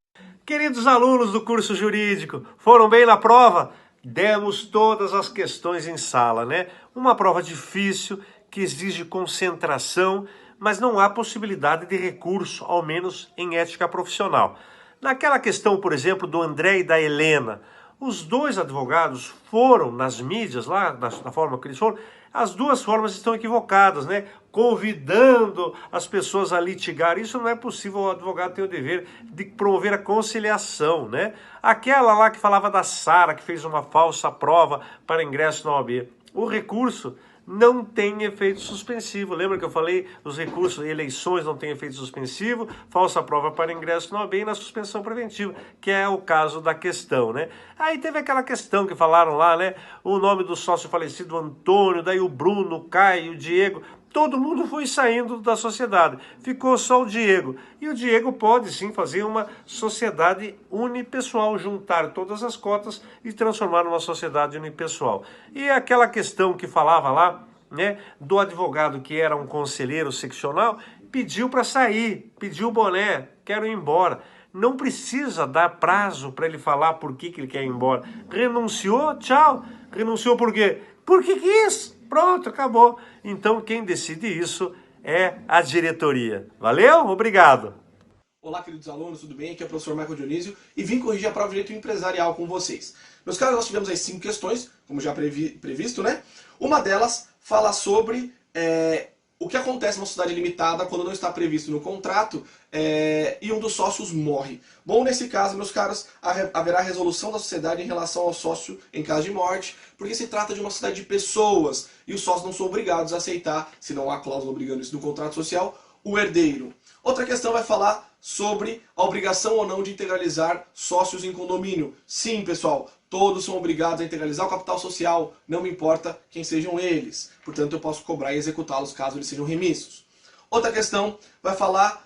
Queridos alunos do curso jurídico, foram bem na prova? Demos todas as questões em sala, né? Uma prova difícil, que exige concentração, mas não há possibilidade de recurso, ao menos em ética profissional. Naquela questão, por exemplo, do André e da Helena, os dois advogados foram nas mídias, lá da forma que eles foram, As duas formas estão equivocadas, né? Convidando as pessoas a litigar. Isso não é possível, o advogado tem o dever de promover a conciliação, né? Aquela lá que falava da Sara, que fez uma falsa prova para ingresso na OAB. O recurso não tem efeito suspensivo. Lembra que eu falei, os recursos, eleições não têm efeito suspensivo, falsa prova para ingresso na OAB e na suspensão preventiva, que é o caso da questão, né? Aí teve aquela questão que falaram lá, né? O nome do sócio falecido Antônio, daí o Bruno, o Caio, o Diego, todo mundo foi saindo da sociedade, ficou só o Diego. E o Diego pode sim fazer uma sociedade unipessoal, juntar todas as cotas e transformar numa sociedade unipessoal. E aquela questão que falava lá, né, do advogado que era um conselheiro seccional, pediu para sair, pediu o boné, quero ir embora. Não precisa dar prazo para ele falar por que ele quer ir embora. Renunciou, tchau. Renunciou por quê? Porque quis. Pronto, acabou. Então quem decide isso é a diretoria. Valeu? Obrigado. Olá, queridos alunos, tudo bem? Aqui é o professor Michael Dionísio e vim corrigir a prova de Direito Empresarial com vocês. Meus caros, nós tivemos aí 5 questões, como já previsto, né? Uma delas fala sobre o que acontece numa sociedade limitada quando não está previsto no contrato e um dos sócios morre. Bom, nesse caso, meus caros, haverá resolução da sociedade em relação ao sócio em caso de morte, porque se trata de uma sociedade de pessoas e os sócios não são obrigados a aceitar, se não há cláusula obrigando isso no contrato social, o herdeiro. Outra questão vai falar sobre a obrigação ou não de integralizar sócios em condomínio. Sim, pessoal, todos são obrigados a integralizar o capital social, não me importa quem sejam eles. Portanto, eu posso cobrar e executá-los caso eles sejam remissos. Outra questão vai falar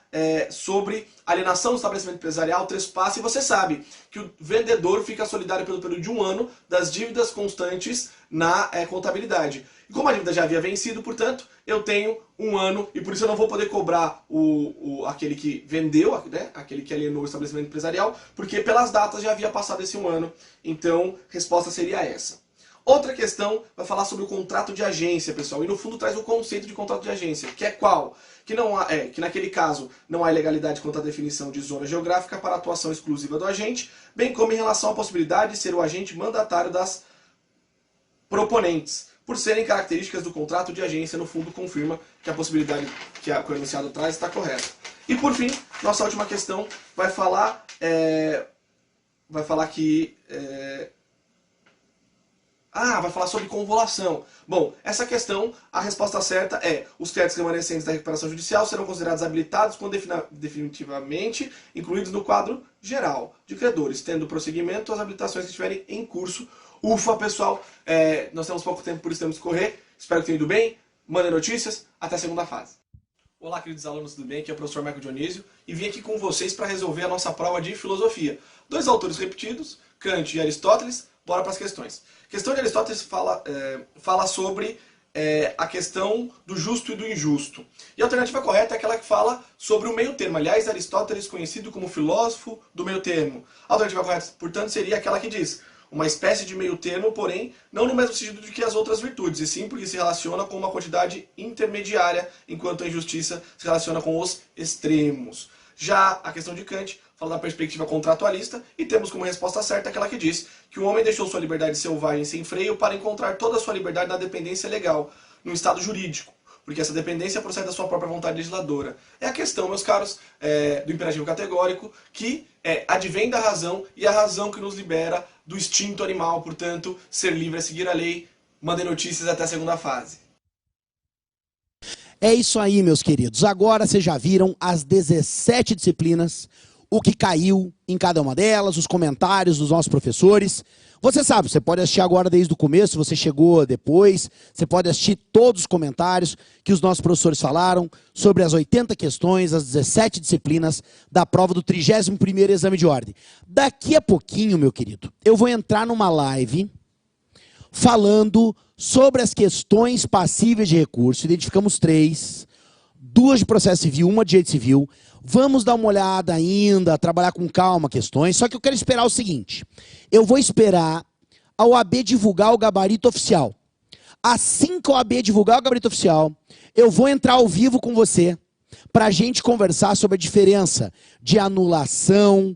sobre alienação do estabelecimento empresarial, trespasse. E você sabe que o vendedor fica solidário pelo período de 1 ano das dívidas constantes na contabilidade. E como a dívida já havia vencido, portanto, eu tenho 1 ano e por isso eu não vou poder cobrar aquele que vendeu, né, aquele que alienou o estabelecimento empresarial, porque pelas datas já havia passado esse 1 ano. Então, a resposta seria essa. Outra questão vai falar sobre o contrato de agência, pessoal, e no fundo traz o conceito de contrato de agência, que é qual? Que naquele caso não há ilegalidade quanto à definição de zona geográfica para a atuação exclusiva do agente, bem como em relação à possibilidade de ser o agente mandatário das proponentes. Por serem características do contrato de agência, no fundo confirma que a possibilidade que o enunciado traz está correta. E por fim, nossa última questão vai falar vai falar sobre convolução. Bom, essa questão, a resposta certa é: os créditos remanescentes da recuperação judicial serão considerados habilitados quando definitivamente incluídos no quadro geral de credores, tendo prosseguimento as habilitações que estiverem em curso. Ufa, pessoal, nós temos pouco tempo, por isso temos que correr. Espero que tenham ido bem. Mandem notícias. Até a segunda fase. Olá, queridos alunos, tudo bem? Aqui é o professor Michael Dionísio e vim aqui com vocês para resolver a nossa prova de filosofia. 2 autores repetidos, Kant e Aristóteles. Bora para as questões. A questão de Aristóteles fala sobre a questão do justo e do injusto. E a alternativa correta é aquela que fala sobre o meio termo. Aliás, Aristóteles conhecido como filósofo do meio termo. A alternativa correta, portanto, seria aquela que diz: uma espécie de meio termo, porém, não no mesmo sentido de que as outras virtudes, e sim porque se relaciona com uma quantidade intermediária, enquanto a injustiça se relaciona com os extremos. Já a questão de Kant fala da perspectiva contratualista e temos como resposta certa aquela que diz que o homem deixou sua liberdade selvagem sem freio para encontrar toda a sua liberdade na dependência legal, no estado jurídico, porque essa dependência procede da sua própria vontade legisladora. É a questão, meus caros, do imperativo categórico, que advém da razão e a razão que nos libera do instinto animal, portanto, ser livre é seguir a lei. Mandem notícias até a segunda fase. É isso aí, meus queridos. Agora vocês já viram as 17 disciplinas, o que caiu em cada uma delas, os comentários dos nossos professores. Você sabe, você pode assistir agora desde o começo, se você chegou depois, você pode assistir todos os comentários que os nossos professores falaram sobre as 80 questões, as 17 disciplinas da prova do 31º exame de ordem. Daqui a pouquinho, meu querido, eu vou entrar numa live falando sobre as questões passíveis de recurso. Identificamos 3, 2 de processo civil, 1 de direito civil. Vamos dar uma olhada ainda, trabalhar com calma questões, só que eu quero esperar o seguinte: eu vou esperar a OAB divulgar o gabarito oficial. Assim que a OAB divulgar o gabarito oficial, eu vou entrar ao vivo com você para a gente conversar sobre a diferença de anulação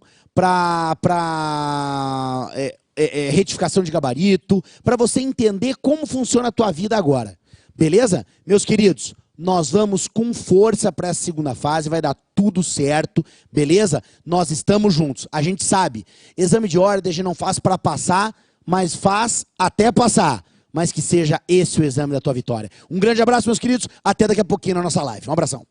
retificação de gabarito, para você entender como funciona a tua vida agora. Beleza? Meus queridos, nós vamos com força para essa segunda fase, vai dar tudo certo, beleza? Nós estamos juntos. A gente sabe, exame de ordem a gente não faz para passar, mas faz até passar. Mas que seja esse o exame da tua vitória. Um grande abraço, meus queridos. Até daqui a pouquinho na nossa live. Um abração.